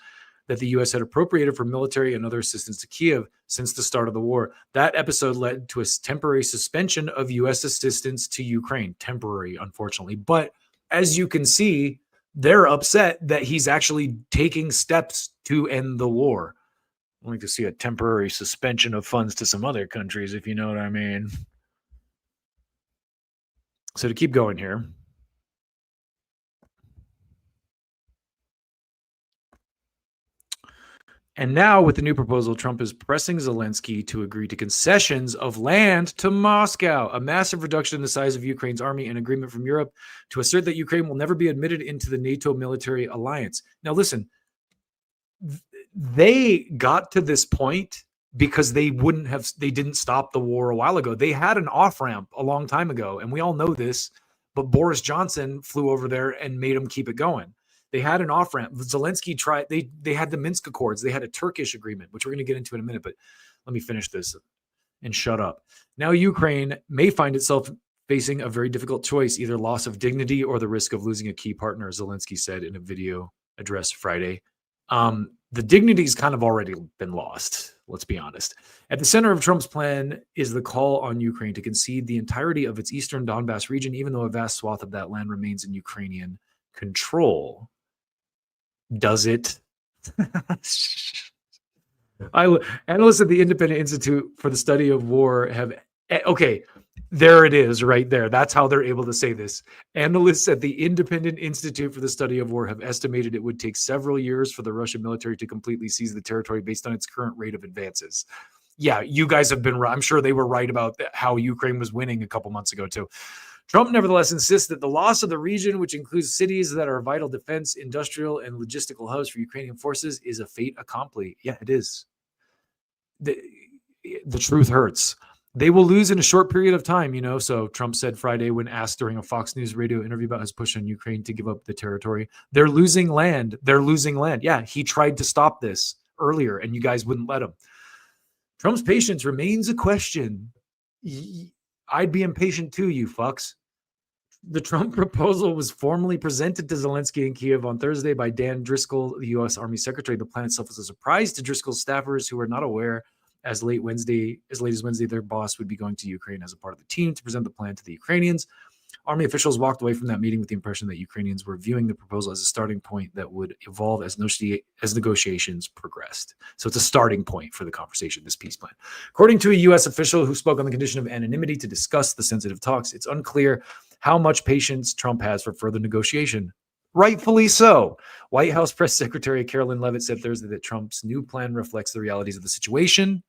that the U.S. had appropriated for military and other assistance to Kiev since the start of the war. That episode led to a temporary suspension of U.S. assistance to Ukraine. Temporary, unfortunately. But as you can see, they're upset that he's actually taking steps to end the war. I'd like to see a temporary suspension of funds to some other countries, if you know what I mean. So to keep going here. And now with the new proposal, Trump is pressing Zelensky to agree to concessions of land to Moscow, a massive reduction in the size of Ukraine's army, and agreement from Europe to assert that Ukraine will never be admitted into the NATO military alliance. Now, listen, they got to this point because they didn't stop the war a while ago. They had an off-ramp a long time ago, and we all know this, but Boris Johnson flew over there and made them keep it going. They had an off-ramp. Zelensky tried, they had the Minsk Accords. They had a Turkish agreement, which we're going to get into in a minute, but let me finish this and shut up. Now Ukraine may find itself facing a very difficult choice, either loss of dignity or the risk of losing a key partner, Zelensky said in a video address Friday. The dignity's kind of already been lost, let's be honest. At the center of Trump's plan is the call on Ukraine to concede the entirety of its eastern Donbass region, even though a vast swath of that land remains in Ukrainian control. Does it? Analysts at the Independent Institute for the Study of War have... Okay, there it is right there. That's how they're able to say this. Analysts at the Independent Institute for the Study of War have estimated it would take several years for the Russian military to completely seize the territory based on its current rate of advances. Yeah, you guys have been right. I'm sure they were right about how Ukraine was winning a couple months ago too. Trump nevertheless insists that the loss of the region, which includes cities that are vital defense, industrial, and logistical hubs for Ukrainian forces, is a fait accompli. Yeah, it is. The truth hurts. They will lose in a short period of time, so Trump said Friday when asked during a Fox News radio interview about his push on Ukraine to give up the territory. They're losing land. They're losing land. Yeah, he tried to stop this earlier, and you guys wouldn't let him. Trump's patience remains a question. I'd be impatient too, you fucks. The Trump proposal was formally presented to Zelensky in Kiev on Thursday by Dan Driscoll, the U.S. Army Secretary. The plan itself was a surprise to Driscoll's staffers, who were not aware as late as Wednesday, their boss would be going to Ukraine as a part of the team to present the plan to the Ukrainians. Army officials walked away from that meeting with the impression that Ukrainians were viewing the proposal as a starting point that would evolve as negotiations progressed. So it's a starting point for the conversation, this peace plan. According to a U.S. official who spoke on the condition of anonymity to discuss the sensitive talks, it's unclear how much patience Trump has for further negotiation. Rightfully so. White House Press Secretary Carolyn Leavitt said Thursday that Trump's new plan reflects the realities of the situation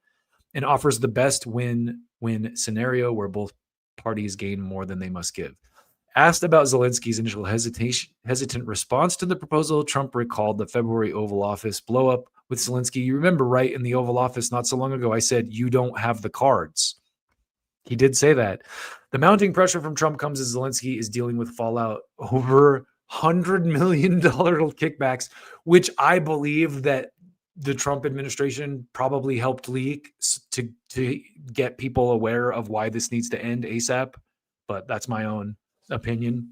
and offers the best win-win scenario where both parties gain more than they must give. Asked about Zelensky's initial hesitant response to the proposal, Trump recalled the February Oval Office blow-up with Zelensky. You remember, right, in the Oval Office not so long ago, I said, you don't have the cards. He did say that. The mounting pressure from Trump comes as Zelensky is dealing with fallout over $100 million kickbacks, which I believe that the Trump administration probably helped leak to get people aware of why this needs to end ASAP. But that's my own opinion.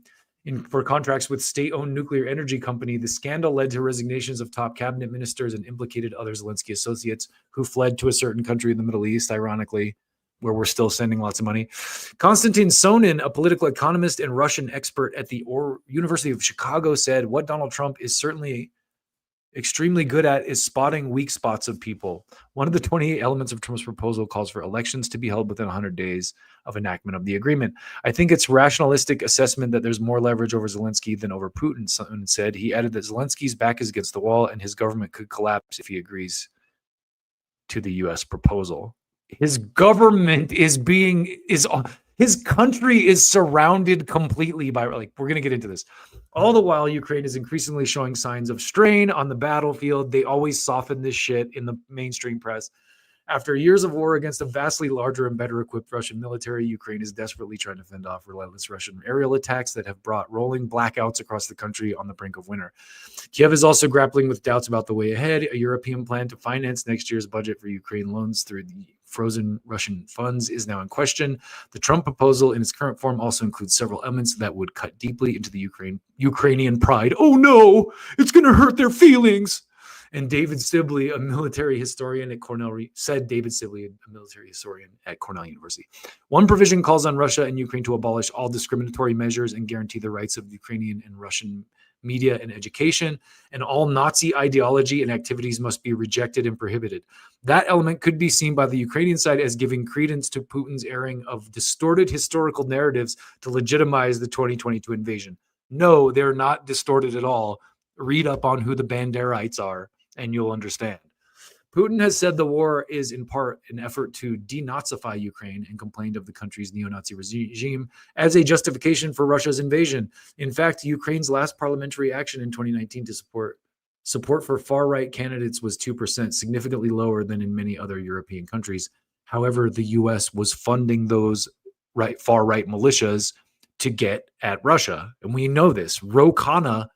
For contracts with state-owned nuclear energy company, the scandal led to resignations of top cabinet ministers and implicated other Zelensky associates who fled to a certain country in the Middle East, ironically, where we're still sending lots of money. Konstantin Sonin, a political economist and Russian expert at the University of Chicago, said what Donald Trump is certainly extremely good at is spotting weak spots of people. One of the 28 elements of Trump's proposal calls for elections to be held within 100 days of enactment of the agreement. I think it's rationalistic assessment that there's more leverage over Zelensky than over Putin, Sonnen said. He added that Zelensky's back is against the wall and his government could collapse if he agrees to the U.S. proposal. His government his country is surrounded completely by, we're going to get into this. All the while, Ukraine is increasingly showing signs of strain on the battlefield. They always soften this shit in the mainstream press. After years of war against a vastly larger and better equipped Russian military, Ukraine is desperately trying to fend off relentless Russian aerial attacks that have brought rolling blackouts across the country on the brink of winter. Kiev is also grappling with doubts about the way ahead. A European plan to finance next year's budget for Ukraine loans through the frozen Russian funds is now in question. The Trump proposal in its current form also includes several elements that would cut deeply into the Ukrainian pride. Oh no, it's going to hurt their feelings. And David Sibley, a military historian at Cornell, said David Sibley, a military historian at Cornell University. One provision calls on Russia and Ukraine to abolish all discriminatory measures and guarantee the rights of Ukrainian and Russian media and education, and all Nazi ideology and activities must be rejected and prohibited. That element could be seen by the Ukrainian side as giving credence to Putin's airing of distorted historical narratives to legitimize the 2022 invasion. No, they're not distorted at all. Read up on who the Banderites are, and you'll understand. Putin has said the war is in part an effort to denazify Ukraine and complained of the country's neo-Nazi regime as a justification for Russia's invasion. In fact, Ukraine's last parliamentary action in 2019 to support for far-right candidates was 2%, significantly lower than in many other European countries. However, the U.S. was funding those far-right militias to get at Russia. And we know this. Ro Khanna,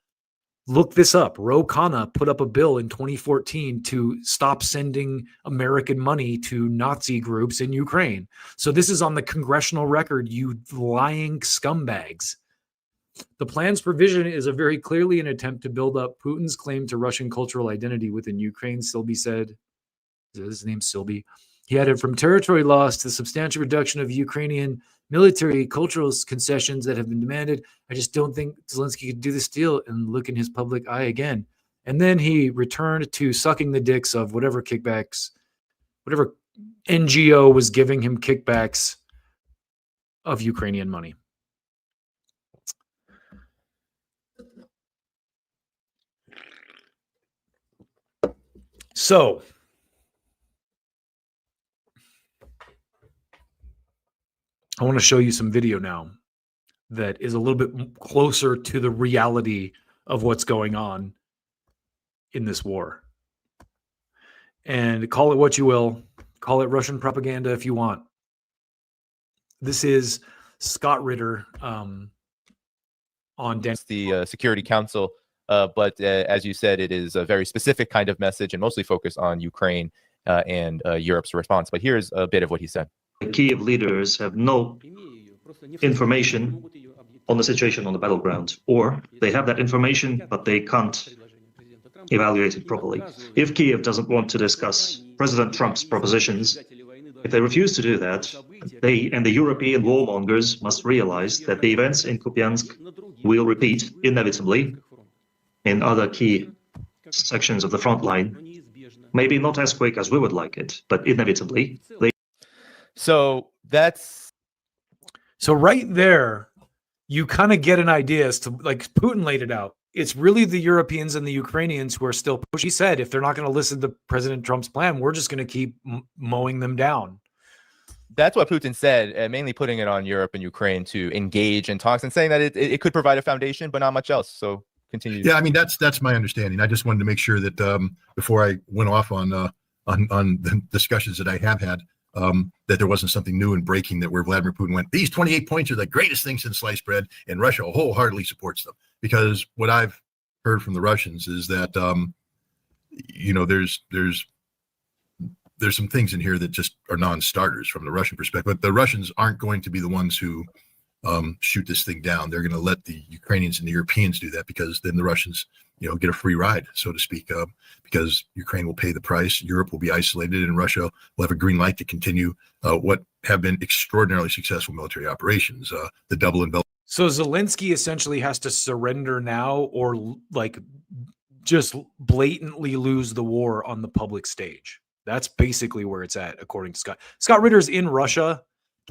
look this up. Ro Khanna put up a bill in 2014 to stop sending American money to Nazi groups in Ukraine. So this is on the congressional record, you lying scumbags. The plan's provision is very clearly an attempt to build up Putin's claim to Russian cultural identity within Ukraine, Silby said. Is his name Silby? He added, from territory loss to the substantial reduction of Ukrainian military cultural concessions that have been demanded, I just don't think Zelensky could do this deal and look in his public eye again. And then he returned to sucking the dicks of whatever kickbacks, whatever NGO was giving him kickbacks of Ukrainian money. So, I want to show you some video now that is a little bit closer to the reality of what's going on in this war. And call it what you will. Call it Russian propaganda if you want. This is Scott Ritter on the Security Council. But as you said, it is a very specific kind of message and mostly focused on Ukraine and Europe's response. But here's a bit of what he said. The Kiev leaders have no information on the situation on the battleground, or they have that information, but they can't evaluate it properly. If Kiev doesn't want to discuss President Trump's propositions, if they refuse to do that, they and the European warmongers must realize that the events in Kupiansk will repeat inevitably in other key sections of the front line. Maybe not as quick as we would like it, but inevitably. So that's... So right there, you kind of get an idea as to, like Putin laid it out. It's really the Europeans and the Ukrainians who are still pushing. He said, if they're not going to listen to President Trump's plan, we're just going to keep mowing them down. That's what Putin said, mainly putting it on Europe and Ukraine to engage in talks and saying that it could provide a foundation, but not much else. So continue. Yeah, I mean, that's my understanding. I just wanted to make sure that before I went off on the discussions that I have had, that there wasn't something new and breaking that where Vladimir Putin went, these 28 points are the greatest thing since sliced bread, and Russia wholeheartedly supports them. Because what I've heard from the Russians is that, there's some things in here that just are non-starters from the Russian perspective. But the Russians aren't going to be the ones who shoot this thing down. They're going to let the Ukrainians and the Europeans do that, because then the Russians, get a free ride, so to speak, because Ukraine will pay the price, Europe will be isolated, and Russia will have a green light to continue what have been extraordinarily successful military operations, the double and belt. So Zelensky essentially has to surrender now, or like just blatantly lose the war on the public stage. That's basically where it's at, according to Scott. Scott Ritter's in Russia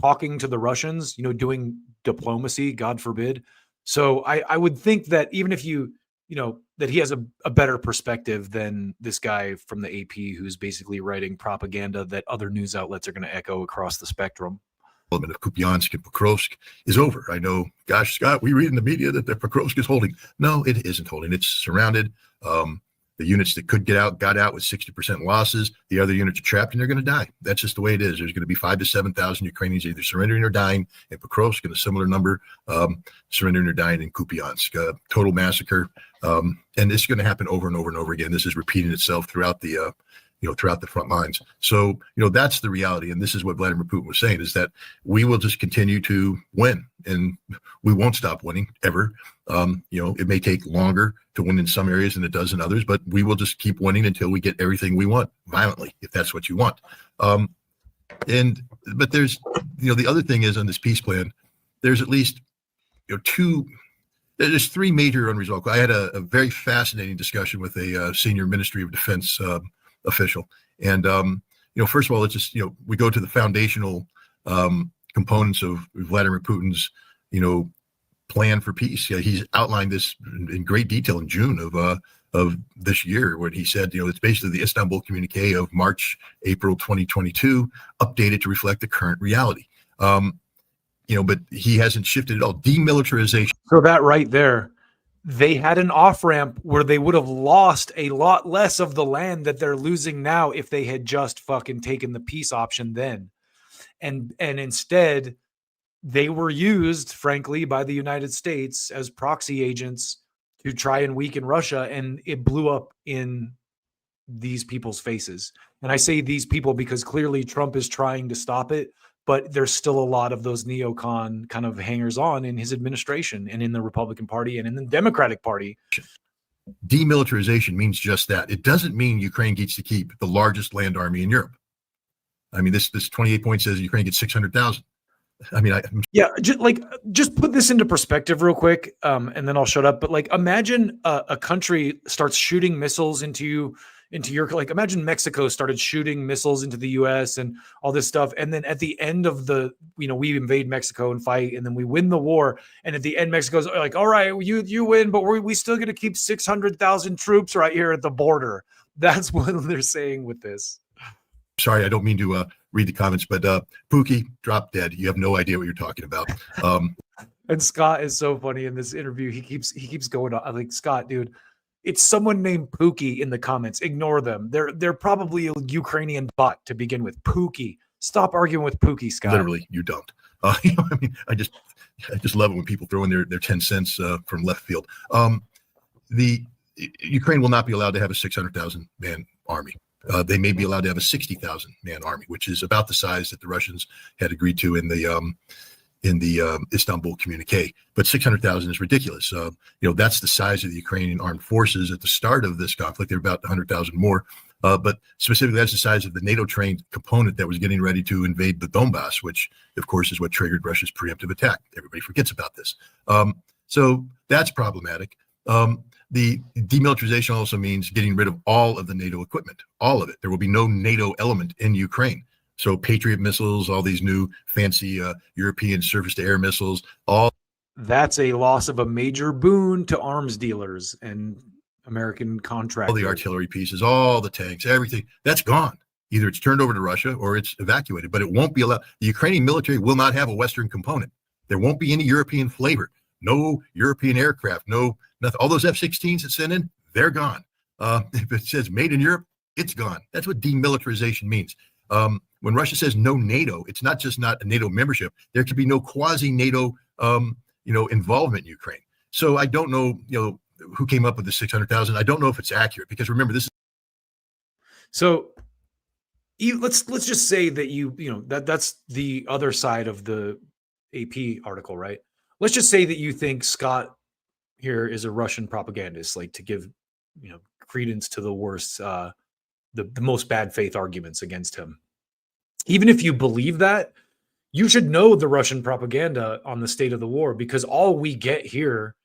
talking to the Russians, doing diplomacy, God forbid. So I would think that even if that he has a better perspective than this guy from the AP who's basically writing propaganda that other news outlets are going to echo across the spectrum. Of Kupiansk and Pokrovsk is over. I know, gosh, Scott, we read in the media that the Pokrovsk is holding. No, it isn't holding. It's surrounded. The units that could get out got out with 60% losses. The other units are trapped and they're going to die. That's just the way it is. There's going to be 5,000 to 7,000 Ukrainians either surrendering or dying in Pokrovsk, and a similar number surrendering or dying in Kupiansk. Total massacre. And this is going to happen over and over and over again. This is repeating itself throughout the throughout the front lines. So, that's the reality. And this is what Vladimir Putin was saying, is that we will just continue to win, and we won't stop winning ever. It may take longer to win in some areas than it does in others, but we will just keep winning until we get everything we want violently, if that's what you want. But there's, the other thing is on this peace plan, there's at least, there's three major unresolved. I had a very fascinating discussion with a senior Ministry of Defense official. And, first of all, it's just, we go to the foundational components of Vladimir Putin's, plan for peace. He's outlined this in great detail in June of this year, when he said, it's basically the Istanbul communique of April 2022, updated to reflect the current reality. But he hasn't shifted at all. Demilitarization. So that right there, they had an off-ramp where they would have lost a lot less of the land that they're losing now if they had just fucking taken the peace option then. And instead, they were used, frankly, by the United States as proxy agents to try and weaken Russia, and it blew up in these people's faces. And I say these people because clearly Trump is trying to stop it, but there's still a lot of those neocon kind of hangers-on in his administration and in the Republican Party and in the Democratic Party. Demilitarization means just that. It doesn't mean Ukraine gets to keep the largest land army in Europe. I mean, this 28 point says Ukraine gets 600,000. I mean, just put this into perspective real quick, and then I'll shut up. But imagine a country starts shooting missiles into your, imagine Mexico started shooting missiles into the U.S. and all this stuff, and then at the end of we invade Mexico and fight, and then we win the war, and at the end Mexico's like, all right, you win, but we still going to keep 600,000 troops right here at the border. That's what they're saying with this. Sorry, I don't mean to read the comments, but Pookie, drop dead. You have no idea what you're talking about. And Scott is so funny in this interview. He keeps going on. I'm like, Scott, dude, it's someone named Pookie in the comments. Ignore them. They're probably a Ukrainian bot to begin with. Pookie. Stop arguing with Pookie, Scott. Literally, you don't. I just love it when people throw in their 10 cents from left field. The Ukraine will not be allowed to have a 600,000 man army. They may be allowed to have a 60,000 man army, which is about the size that the Russians had agreed to in the in the Istanbul communique. But 600,000 is ridiculous. That's the size of the Ukrainian armed forces at the start of this conflict. They're about 100,000 more. But specifically, that's the size of the NATO-trained component that was getting ready to invade the Donbass, which, of course, is what triggered Russia's preemptive attack. Everybody forgets about this. So that's problematic. The demilitarization also means getting rid of all of the NATO equipment, all of it. There will be no NATO element in Ukraine. So Patriot missiles, all these new fancy European surface-to-air missiles, all. That's a loss of a major boon to arms dealers and American contractors. All the artillery pieces, all the tanks, everything, that's gone. Either it's turned over to Russia or it's evacuated, but it won't be allowed. The Ukrainian military will not have a Western component. There won't be any European flavor. No European aircraft, no nothing. All those F-16s that sent in, they're gone. If it says made in Europe, it's gone. That's what demilitarization means. When Russia says no NATO, it's not just not a NATO membership. There could be no quasi-NATO, involvement in Ukraine. So I don't know, who came up with the 600,000. I don't know if it's accurate because remember this is. So let's just say that that's the other side of the AP article, right? Let's just say that you think Scott here is a Russian propagandist, like to give, credence to the worst, the most bad faith arguments against him. Even if you believe that, you should know the Russian propaganda on the state of the war, because all we get here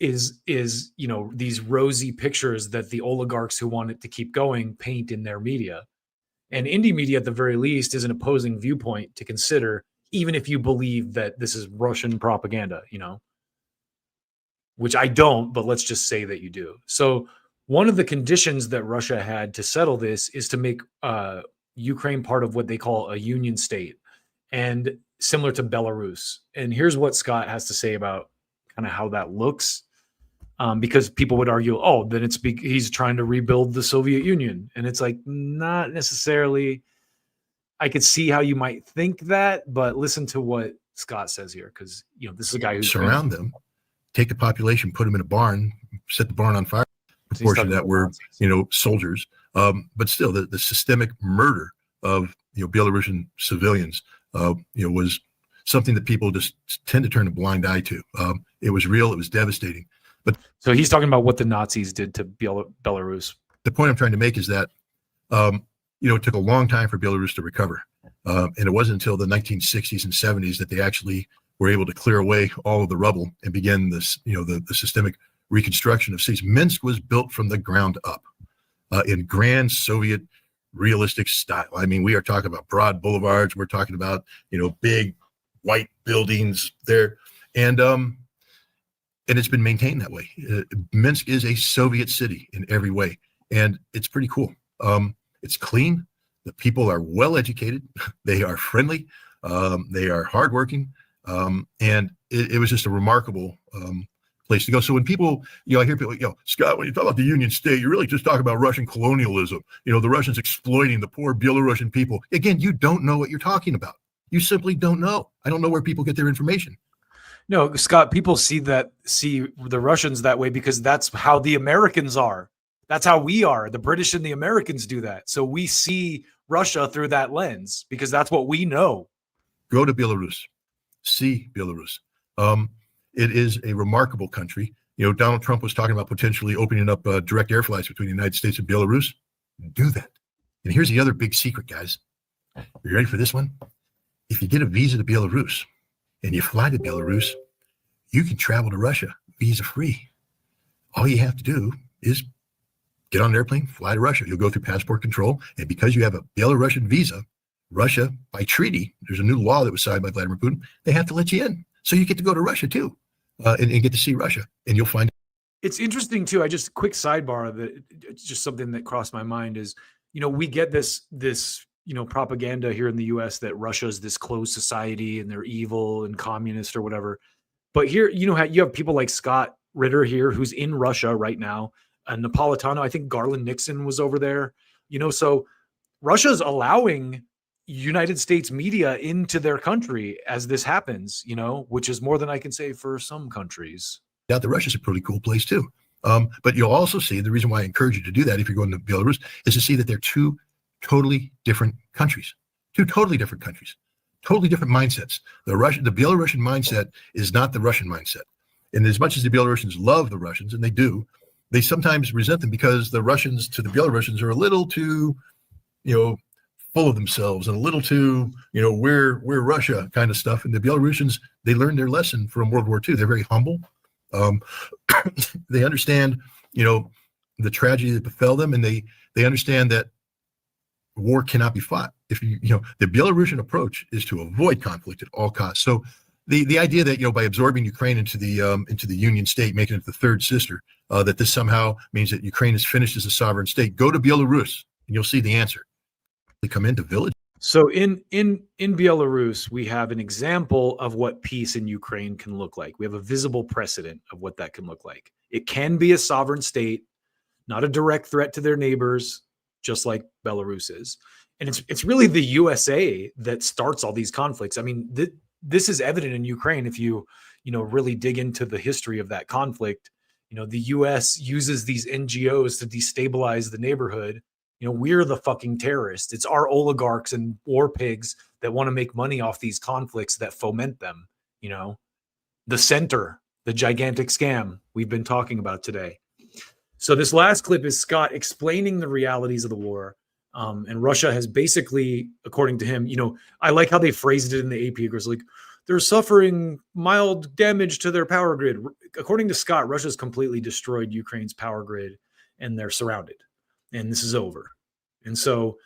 is these rosy pictures that the oligarchs who want it to keep going paint in their media. And indie media, at the very least, is an opposing viewpoint to consider, even if you believe that this is Russian propaganda, which I don't, but let's just say that you do. So one of the conditions that Russia had to settle this is to make Ukraine part of what they call a union state, and similar to Belarus. And here's what Scott has to say about kind of how that looks. Because people would argue, then he's trying to rebuild the Soviet Union. And it's like, not necessarily. I could see how you might think that, but listen to what Scott says here, because this is a guy who surround them, take the population, put them in a barn, set the barn on fire. Proportion of that were soldiers, but still the systemic murder of Belarusian civilians was something that people just tend to turn a blind eye to. It was real, it was devastating. But so he's talking about what the Nazis did to Belarus. The point I'm trying to make is that it took a long time for Belarus to recover. And it wasn't until the 1960s and 70s that they actually were able to clear away all of the rubble and begin this, the systemic reconstruction of cities. Minsk was built from the ground up in grand Soviet realistic style. I mean, we are talking about broad boulevards. We're talking about, big white buildings there. And it's been maintained that way. Minsk is a Soviet city in every way. And it's pretty cool. It's clean. The people are well educated. They are friendly. They are hardworking. And it was just a remarkable place to go. So when people, I hear people, Scott, when you talk about the Union State, you're really just talking about Russian colonialism. The Russians exploiting the poor Belarusian people. Again, you don't know what you're talking about. You simply don't know. I don't know where people get their information. No, Scott, people see the Russians that way because that's how the Americans are. That's how we are. The British and the Americans do that. So we see Russia through that lens because that's what we know. Go to Belarus. See Belarus. It is a remarkable country. Donald Trump was talking about potentially opening up direct air flights between the United States and Belarus. Do that. And here's the other big secret, guys. Are you ready for this one? If you get a visa to Belarus and you fly to Belarus, you can travel to Russia visa-free. All you have to do is get on an airplane, fly to Russia. You'll go through passport control. And because you have a Belarusian visa, Russia, by treaty, there's a new law that was signed by Vladimir Putin, they have to let you in. So you get to go to Russia too, and get to see Russia. And you'll find. It's interesting too. Quick sidebar that it's just something that crossed my mind is, we get this propaganda here in the US that Russia's this closed society and they're evil and communist or whatever. But here, you have people like Scott Ritter here, who's in Russia right now, and Napolitano. I think Garland Nixon was over there, so Russia's allowing United States media into their country as this happens, which is more than I can say for some countries. Yeah, Russia's a pretty cool place too. But you'll also see, the reason why I encourage you to do that if you're going to Belarus is to see that they're two totally different countries. totally different mindsets. The Belarusian mindset is not the Russian mindset. And as much as the Belarusians love the Russians, and they do, they sometimes resent them because the Russians to the Belarusians are a little too, full of themselves and a little too, we're Russia kind of stuff. And the Belarusians, they learned their lesson from World War II. They're very humble. They understand, the tragedy that befell them, and they understand that war cannot be fought. If the Belarusian approach is to avoid conflict at all costs. So the idea that by absorbing Ukraine into the Union state, making it the third sister, that this somehow means that Ukraine is finished as a sovereign state. Go to Belarus and you'll see the answer. They come into village. So in Belarus, we have an example of what peace in Ukraine can look like. We have a visible precedent of what that can look like. It can be a sovereign state, not a direct threat to their neighbors, just like Belarus is. And it's really the USA that starts all these conflicts. I mean, this is evident in Ukraine. If you really dig into the history of that conflict, the US uses these NGOs to destabilize the neighborhood. We're the fucking terrorists. It's our oligarchs and war pigs that want to make money off these conflicts that foment them. The center, the gigantic scam we've been talking about today. So this last clip is Scott explaining the realities of the war. And Russia has basically, according to him, I like how they phrased it in the AP. It goes like, they're suffering mild damage to their power grid. According to Scott, Russia's completely destroyed Ukraine's power grid and they're surrounded. And this is over. And so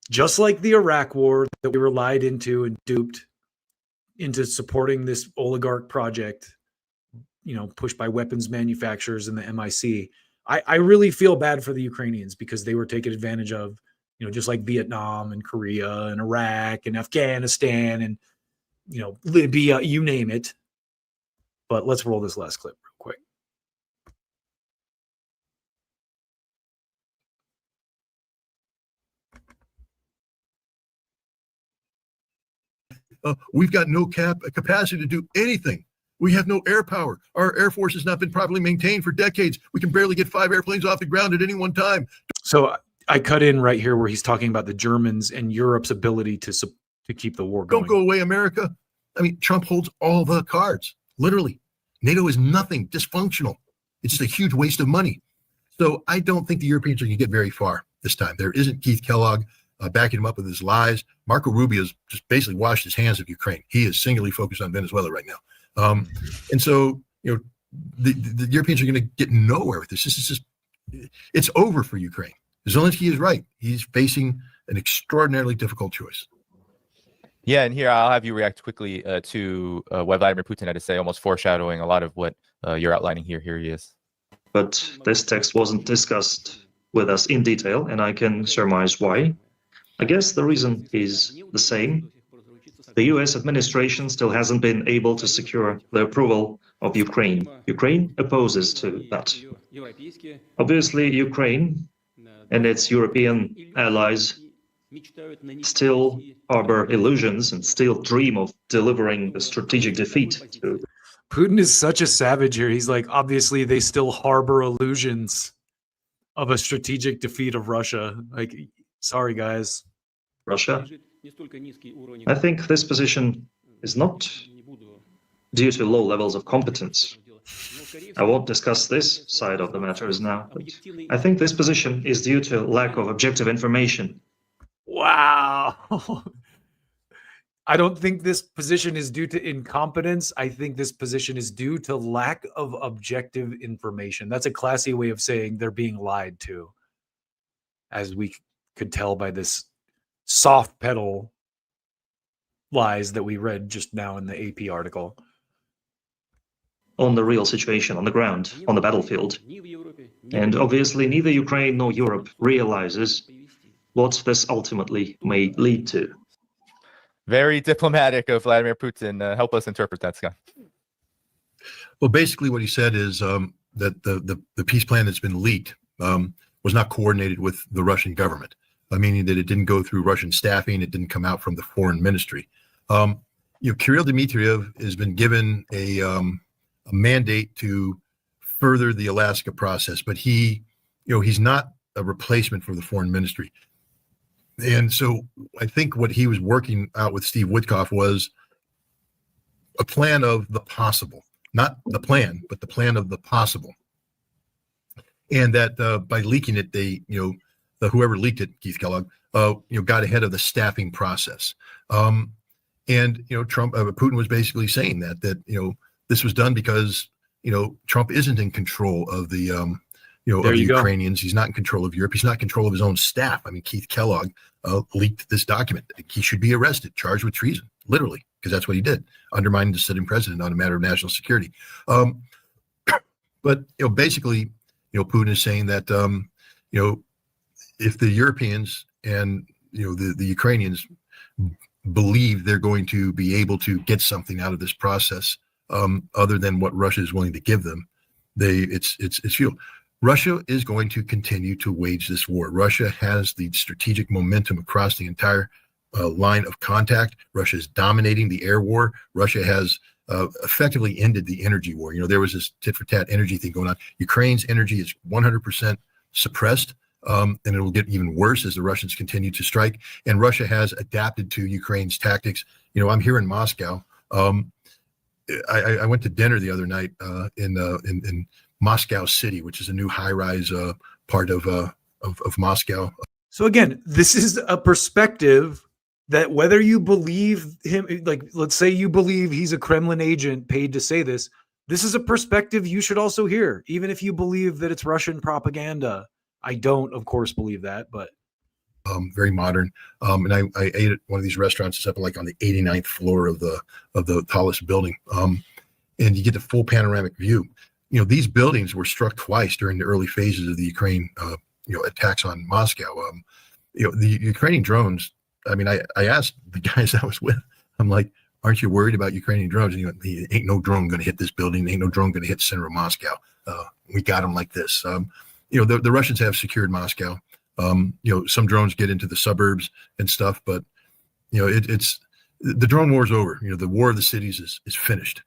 just like the Iraq war that we were lied into and duped into supporting this oligarch project, pushed by weapons manufacturers and the MIC, I really feel bad for the Ukrainians because they were taken advantage of, just like Vietnam and Korea and Iraq and Afghanistan and, Libya, you name it. But let's roll this last clip real quick. We've got no capacity to do anything. We have no air power. Our Air Force has not been properly maintained for decades. We can barely get 5 airplanes off the ground at any one time. So I cut in right here where he's talking about the Germans and Europe's ability to keep the war going. Don't go away, America. I mean, Trump holds all the cards, literally. NATO is nothing, dysfunctional. It's just a huge waste of money. So I don't think the Europeans are going to get very far this time. There isn't Keith Kellogg backing him up with his lies. Marco Rubio's just basically washed his hands of Ukraine. He is singularly focused on Venezuela right now. And so, the Europeans are going to get nowhere with this. This is just, it's over for Ukraine. Zelensky is right. He's facing an extraordinarily difficult choice. Yeah, and here I'll have you react quickly to what Vladimir Putin had to say, almost foreshadowing a lot of what you're outlining here. Here he is. But this text wasn't discussed with us in detail, and I can surmise why. I guess the reason is the same. The US administration still hasn't been able to secure the approval of Ukraine. Ukraine opposes to that. Obviously, Ukraine and its European allies still harbor illusions and still dream of delivering a strategic defeat to. Putin is such a savage here. He's like, obviously, they still harbor illusions of a strategic defeat of Russia. Like, sorry, guys. Russia. I think this position is not due to low levels of competence. I won't discuss this side of the matters now, but I think this position is due to lack of objective information. Wow. I don't think this position is due to incompetence. I think this position is due to lack of objective information. That's a classy way of saying they're being lied to, as we could tell by this soft pedal lies that we read just now in the AP article. On the real situation on the ground, on the battlefield. And obviously neither Ukraine nor Europe realizes what this ultimately may lead to. Very diplomatic of Vladimir Putin. Help us interpret that, Scott. Well, basically what he said is that the peace plan that's been leaked was not coordinated with the Russian government, meaning that it didn't go through Russian staffing, it didn't come out from the foreign ministry. Kirill Dmitriev has been given a mandate to further the Alaska process, but he's not a replacement for the foreign ministry. And so I think what he was working out with Steve Witkoff was a plan of the possible, not the plan, but the plan of the possible. And that by leaking it, they, whoever leaked it, Keith Kellogg, got ahead of the staffing process. And Putin was basically saying that this was done because Trump isn't in control of the of the Ukrainians. He's not in control of Europe. He's not in control of his own staff. I mean, Keith Kellogg leaked this document. He should be arrested, charged with treason, literally, because that's what he did, undermining the sitting president on a matter of national security. But basically, Putin is saying that if the Europeans and the Ukrainians believe they're going to be able to get something out of this process other than what Russia is willing to give them, it's fuel. Russia is going to continue to wage this war. Russia has the strategic momentum across the entire line of contact. Russia is dominating the air war. Russia has effectively ended the energy war. There was this tit for tat energy thing going on. Ukraine's energy is 100% suppressed. And it will get even worse as the Russians continue to strike. And Russia has adapted to Ukraine's tactics. I'm here in Moscow. I went to dinner the other night in Moscow City, which is a new high-rise part of Moscow. So again, this is a perspective that whether you believe him, like let's say you believe he's a Kremlin agent paid to say this, this is a perspective you should also hear, even if you believe that it's Russian propaganda. I don't, of course, believe that, but very modern. And I ate at one of these restaurants. It's up like on the 89th floor of the tallest building. And you get the full panoramic view. These buildings were struck twice during the early phases of the Ukraine, attacks on Moscow. The Ukrainian drones. I mean, I asked the guys I was with, I'm like, aren't you worried about Ukrainian drones? And ain't no drone going to hit this building. Ain't no drone going to hit the center of Moscow. We got them like this. The Russians have secured Moscow. Some drones get into the suburbs and stuff, but it's the drone war is over. The war of the cities is finished.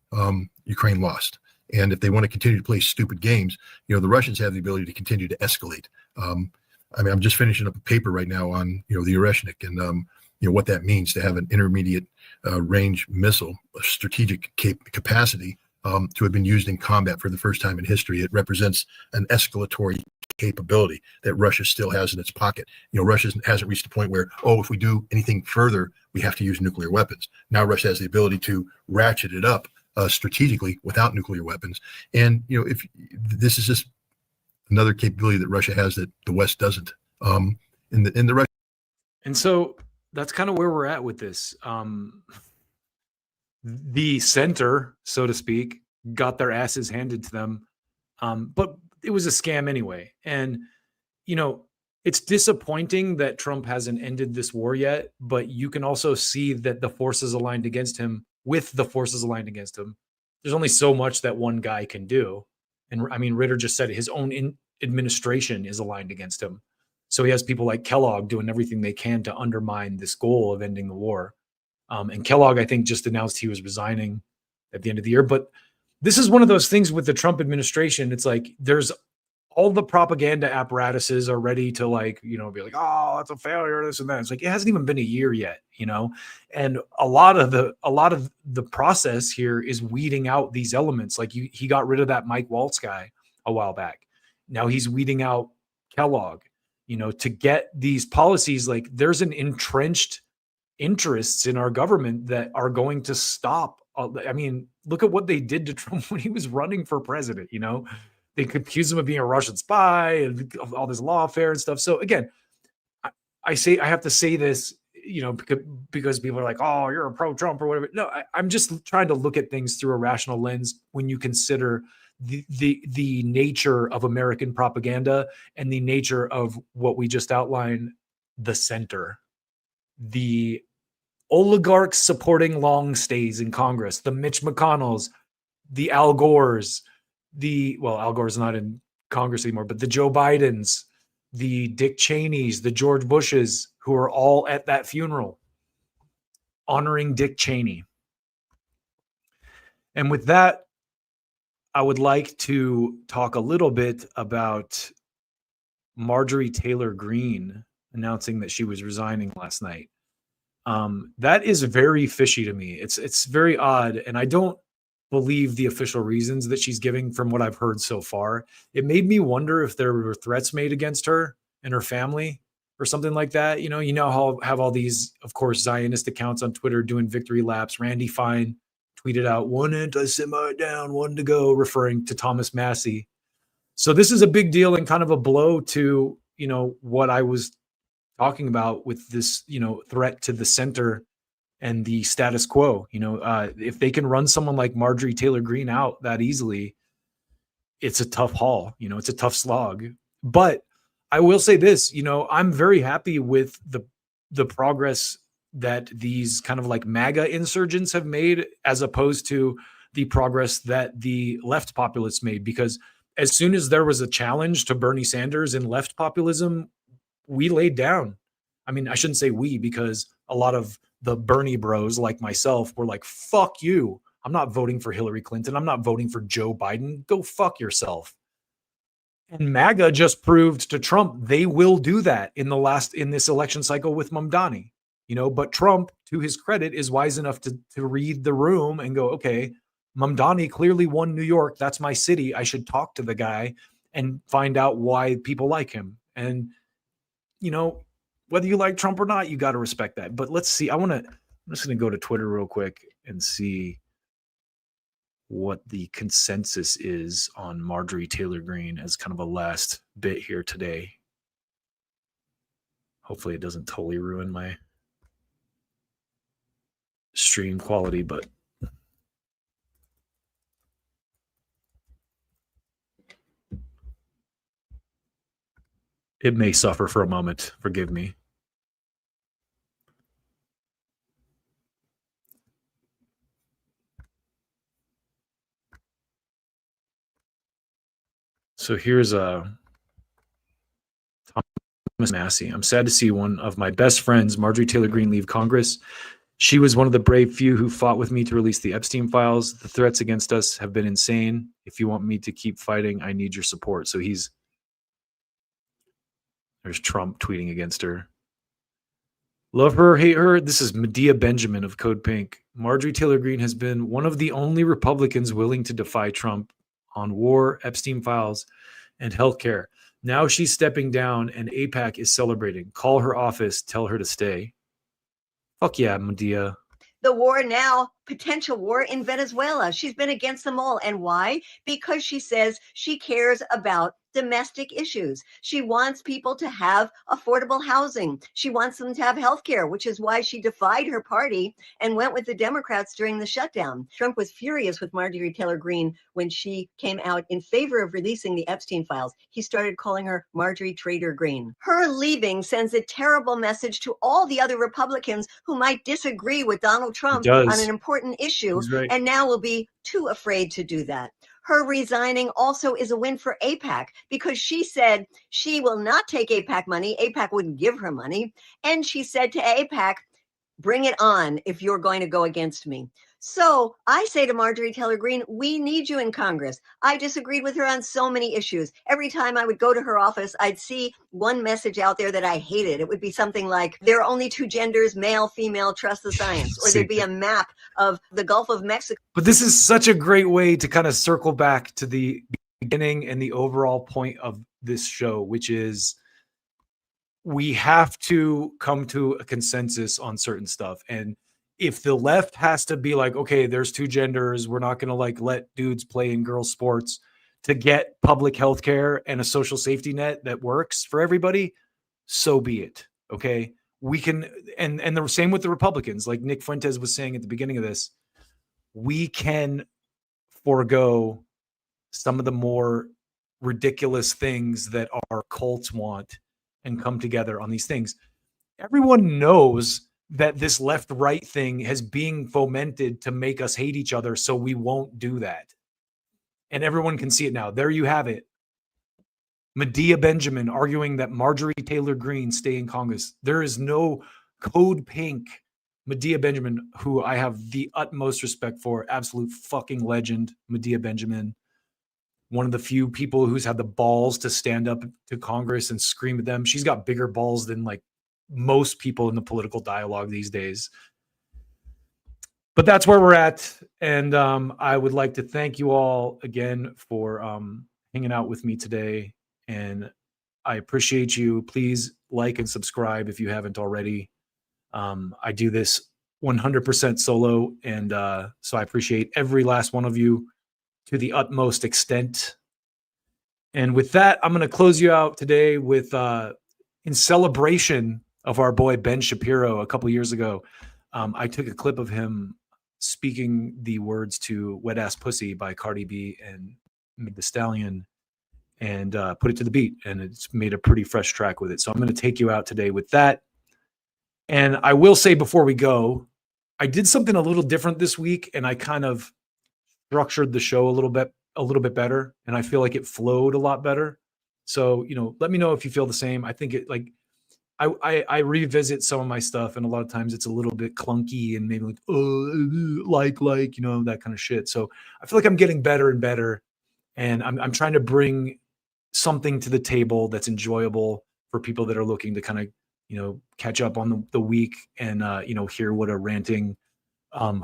Ukraine lost, and if they want to continue to play stupid games, the Russians have the ability to continue to escalate. I'm just finishing up a paper right now on the Oreshnik and what that means to have an intermediate range missile, a strategic capacity. To have been used in combat for the first time in history. It represents an escalatory capability that Russia still has in its pocket. Russia hasn't reached a point where, if we do anything further, we have to use nuclear weapons. Now Russia has the ability to ratchet it up strategically without nuclear weapons. And, if this is just another capability that Russia has that the West doesn't. In the Russia. And so that's kind of where we're at with this. The center, so to speak, got their asses handed to them. But it was a scam anyway. And, it's disappointing that Trump hasn't ended this war yet, but you can also see that the forces aligned against him, there's only so much that one guy can do. And I mean, Ritter just said it, his own administration is aligned against him. So he has people like Kellogg doing everything they can to undermine this goal of ending the war. And Kellogg, I think, just announced he was resigning at the end of the year. But this is one of those things with the Trump administration. It's like there's all the propaganda apparatuses are ready to be like, oh, it's a failure, this and that. It's like it hasn't even been a year yet, And a lot of the process here is weeding out these elements. Like he got rid of that Mike Waltz guy a while back. Now he's weeding out Kellogg, to get these policies. Like there's an entrenched interests in our government that are going to stop. I mean, look at what they did to Trump when he was running for president. They accused him of being a Russian spy and all this lawfare and stuff. So again, I have to say this, because people are like, oh, you're a pro-Trump or whatever. No, I'm just trying to look at things through a rational lens when you consider the nature of American propaganda and the nature of what we just outlined, the center. The oligarchs supporting long stays in Congress, the Mitch McConnells, the Al Gores, Al Gore's not in Congress anymore, but the Joe Bidens, the Dick Cheneys, the George Bushes, who are all at that funeral honoring Dick Cheney. And with that, I would like to talk a little bit about Marjorie Taylor Greene, announcing that she was resigning last night. That is very fishy to me. It's very odd, and I don't believe the official reasons that she's giving from what I've heard so far. It made me wonder if there were threats made against her and her family or something like that. You know how have all these, of course, Zionist accounts on Twitter doing victory laps. Randy Fine tweeted out, "One anti-Semite down, one to go," referring to Thomas Massey. So this is a big deal and kind of a blow to, what I was talking about with this, threat to the center and the status quo. If they can run someone like Marjorie Taylor Greene out that easily, it's a tough haul. It's a tough slog. But I will say this, I'm very happy with the progress that these kind of like MAGA insurgents have made, as opposed to the progress that the left populists made. Because as soon as there was a challenge to Bernie Sanders in left populism, we laid down. I mean, I shouldn't say we, because a lot of the Bernie bros like myself were like, fuck you. I'm not voting for Hillary Clinton. I'm not voting for Joe Biden. Go fuck yourself. And MAGA just proved to Trump they will do that in this election cycle with Mamdani. But Trump, to his credit, is wise enough to read the room and go, okay, Mamdani clearly won New York. That's my city. I should talk to the guy and find out why people like him. And, whether you like Trump or not, you got to respect that. But let's see. I'm just going to go to Twitter real quick and see what the consensus is on Marjorie Taylor Greene as kind of a last bit here today. Hopefully it doesn't totally ruin my stream quality, but it may suffer for a moment. Forgive me. So here's Thomas Massey. I'm sad to see one of my best friends, Marjorie Taylor Greene, leave Congress. She was one of the brave few who fought with me to release the Epstein files. The threats against us have been insane. If you want me to keep fighting, I need your support. So there's Trump tweeting against her. Love her, hate her. This is Medea Benjamin of Code Pink. Marjorie Taylor Greene has been one of the only Republicans willing to defy Trump on war, Epstein files, and healthcare. Now she's stepping down and AIPAC is celebrating. Call her office, tell her to stay. Fuck yeah, Medea. The war now, potential war in Venezuela. She's been against them all. And why? Because she says she cares about domestic issues. She wants people to have affordable housing. She wants them to have health care, which is why she defied her party and went with the Democrats during the shutdown. Trump was furious with Marjorie Taylor Greene when she came out in favor of releasing the Epstein files. He started calling her Marjorie Trader Greene. Her leaving sends a terrible message to all the other Republicans who might disagree with Donald Trump on an important issue, right, and now will be too afraid to do that. Her resigning also is a win for AIPAC because she said she will not take AIPAC money. AIPAC wouldn't give her money. And she said to AIPAC, bring it on if you're going to go against me. So I say to Marjorie Taylor Greene, we need you in Congress. I disagreed with her on so many issues. Every time I would go to her office, I'd see one message out there that I hated. It would be something like, there are only two genders, male, female, trust the science. Or there'd be a map of the Gulf of Mexico. But this is such a great way to kind of circle back to the beginning and the overall point of this show, which is we have to come to a consensus on certain stuff. And if the left has to be like, okay, there's two genders, we're not going to like let dudes play in girls' sports to get public health care and a social safety net that works for everybody, so be it. Okay. We can, and the same with the Republicans, like Nick Fuentes was saying at the beginning of this, we can forego some of the more ridiculous things that our cults want and come together on these things. Everyone knows that this left-right thing has being fomented to make us hate each other, so we won't do that. And everyone can see it now. There you have it. Medea Benjamin arguing that Marjorie Taylor Greene stay in Congress. There is no Code Pink Medea Benjamin, who I have the utmost respect for, absolute fucking legend, Medea Benjamin. one of the few people who's had the balls to stand up to Congress and scream at them. She's got bigger balls than like most people in the political dialogue these days. But that's where we're at. And I would like to thank you all again for hanging out with me today. And I appreciate you. Please like and subscribe if you haven't already. I do this 100% solo. And so I appreciate every last one of you to the utmost extent. And with that, I'm going to close you out today with, in celebration of our boy Ben Shapiro a couple years ago, I took a clip of him speaking the words to Wet Ass Pussy by Cardi B and Meg Thee Stallion and put it to the beat. And it's made a pretty fresh track with it. So I'm going to take you out today with that. And I will say before we go, I did something a little different this week, and I kind of structured the show a little bit better. And I feel like it flowed a lot better. So, you know, let me know if you feel the same. I think it like, I revisit some of my stuff, and a lot of times it's a little bit clunky and maybe like, you know, that kind of shit. So I feel like I'm getting better and better, and I'm trying to bring something to the table that's enjoyable for people that are looking to kind of, you know, catch up on the week and, you know, hear what a ranting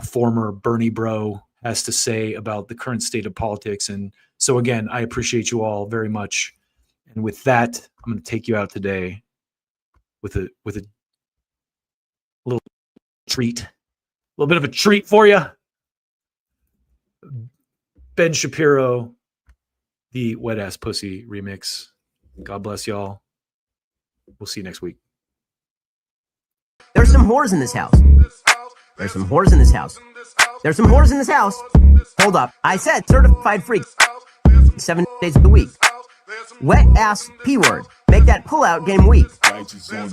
former Bernie bro has to say about the current state of politics. And so again, I appreciate you all very much. And with that, I'm going to take you out today with a little treat, a little bit of a treat for you. Ben Shapiro, the Wet Ass Pussy remix. God bless y'all. We'll see you next week. There's some whores in this house. There's some whores in this house. There's some whores in this house. Hold up. I said certified freak 7 days of the week. Wet ass P-word. Make that pullout game weak.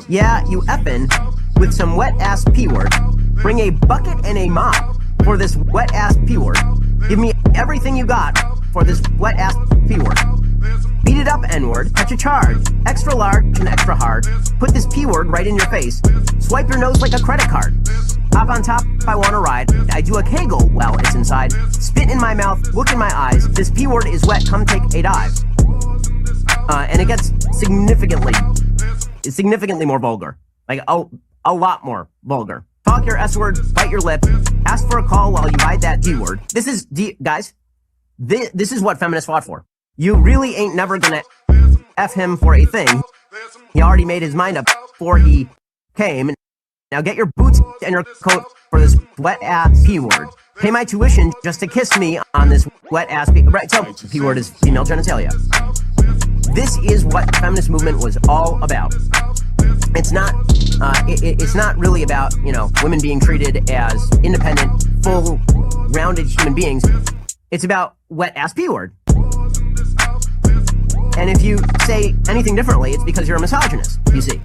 Yeah, you effin' with some wet ass P-word. Bring a bucket and a mop for this wet ass P-word. Give me everything you got for this wet ass P-word. Beat it up, N-word. Catch a charge. Extra large and extra hard. Put this P-word right in your face. Swipe your nose like a credit card. Hop on top if I want to ride. I do a Kegel while it's inside. Spit in my mouth, look in my eyes. This P-word is wet, come take a dive. And it gets significantly more vulgar. Like a lot more vulgar. Talk your S-word, bite your lip, ask for a call while you hide that D-word. This is, guys, this is what feminists fought for. You really ain't never gonna F him for a thing. He already made his mind up before he came. Now get your boots and your coat for this wet ass P-word. Pay my tuition just to kiss me on this wet ass P-word. Right, so P-word is female genitalia. This is what the feminist movement was all about. It's not, it's not really about, you know, women being treated as independent, full, rounded human beings. It's about wet ass P-word. And if you say anything differently, it's because you're a misogynist, you see.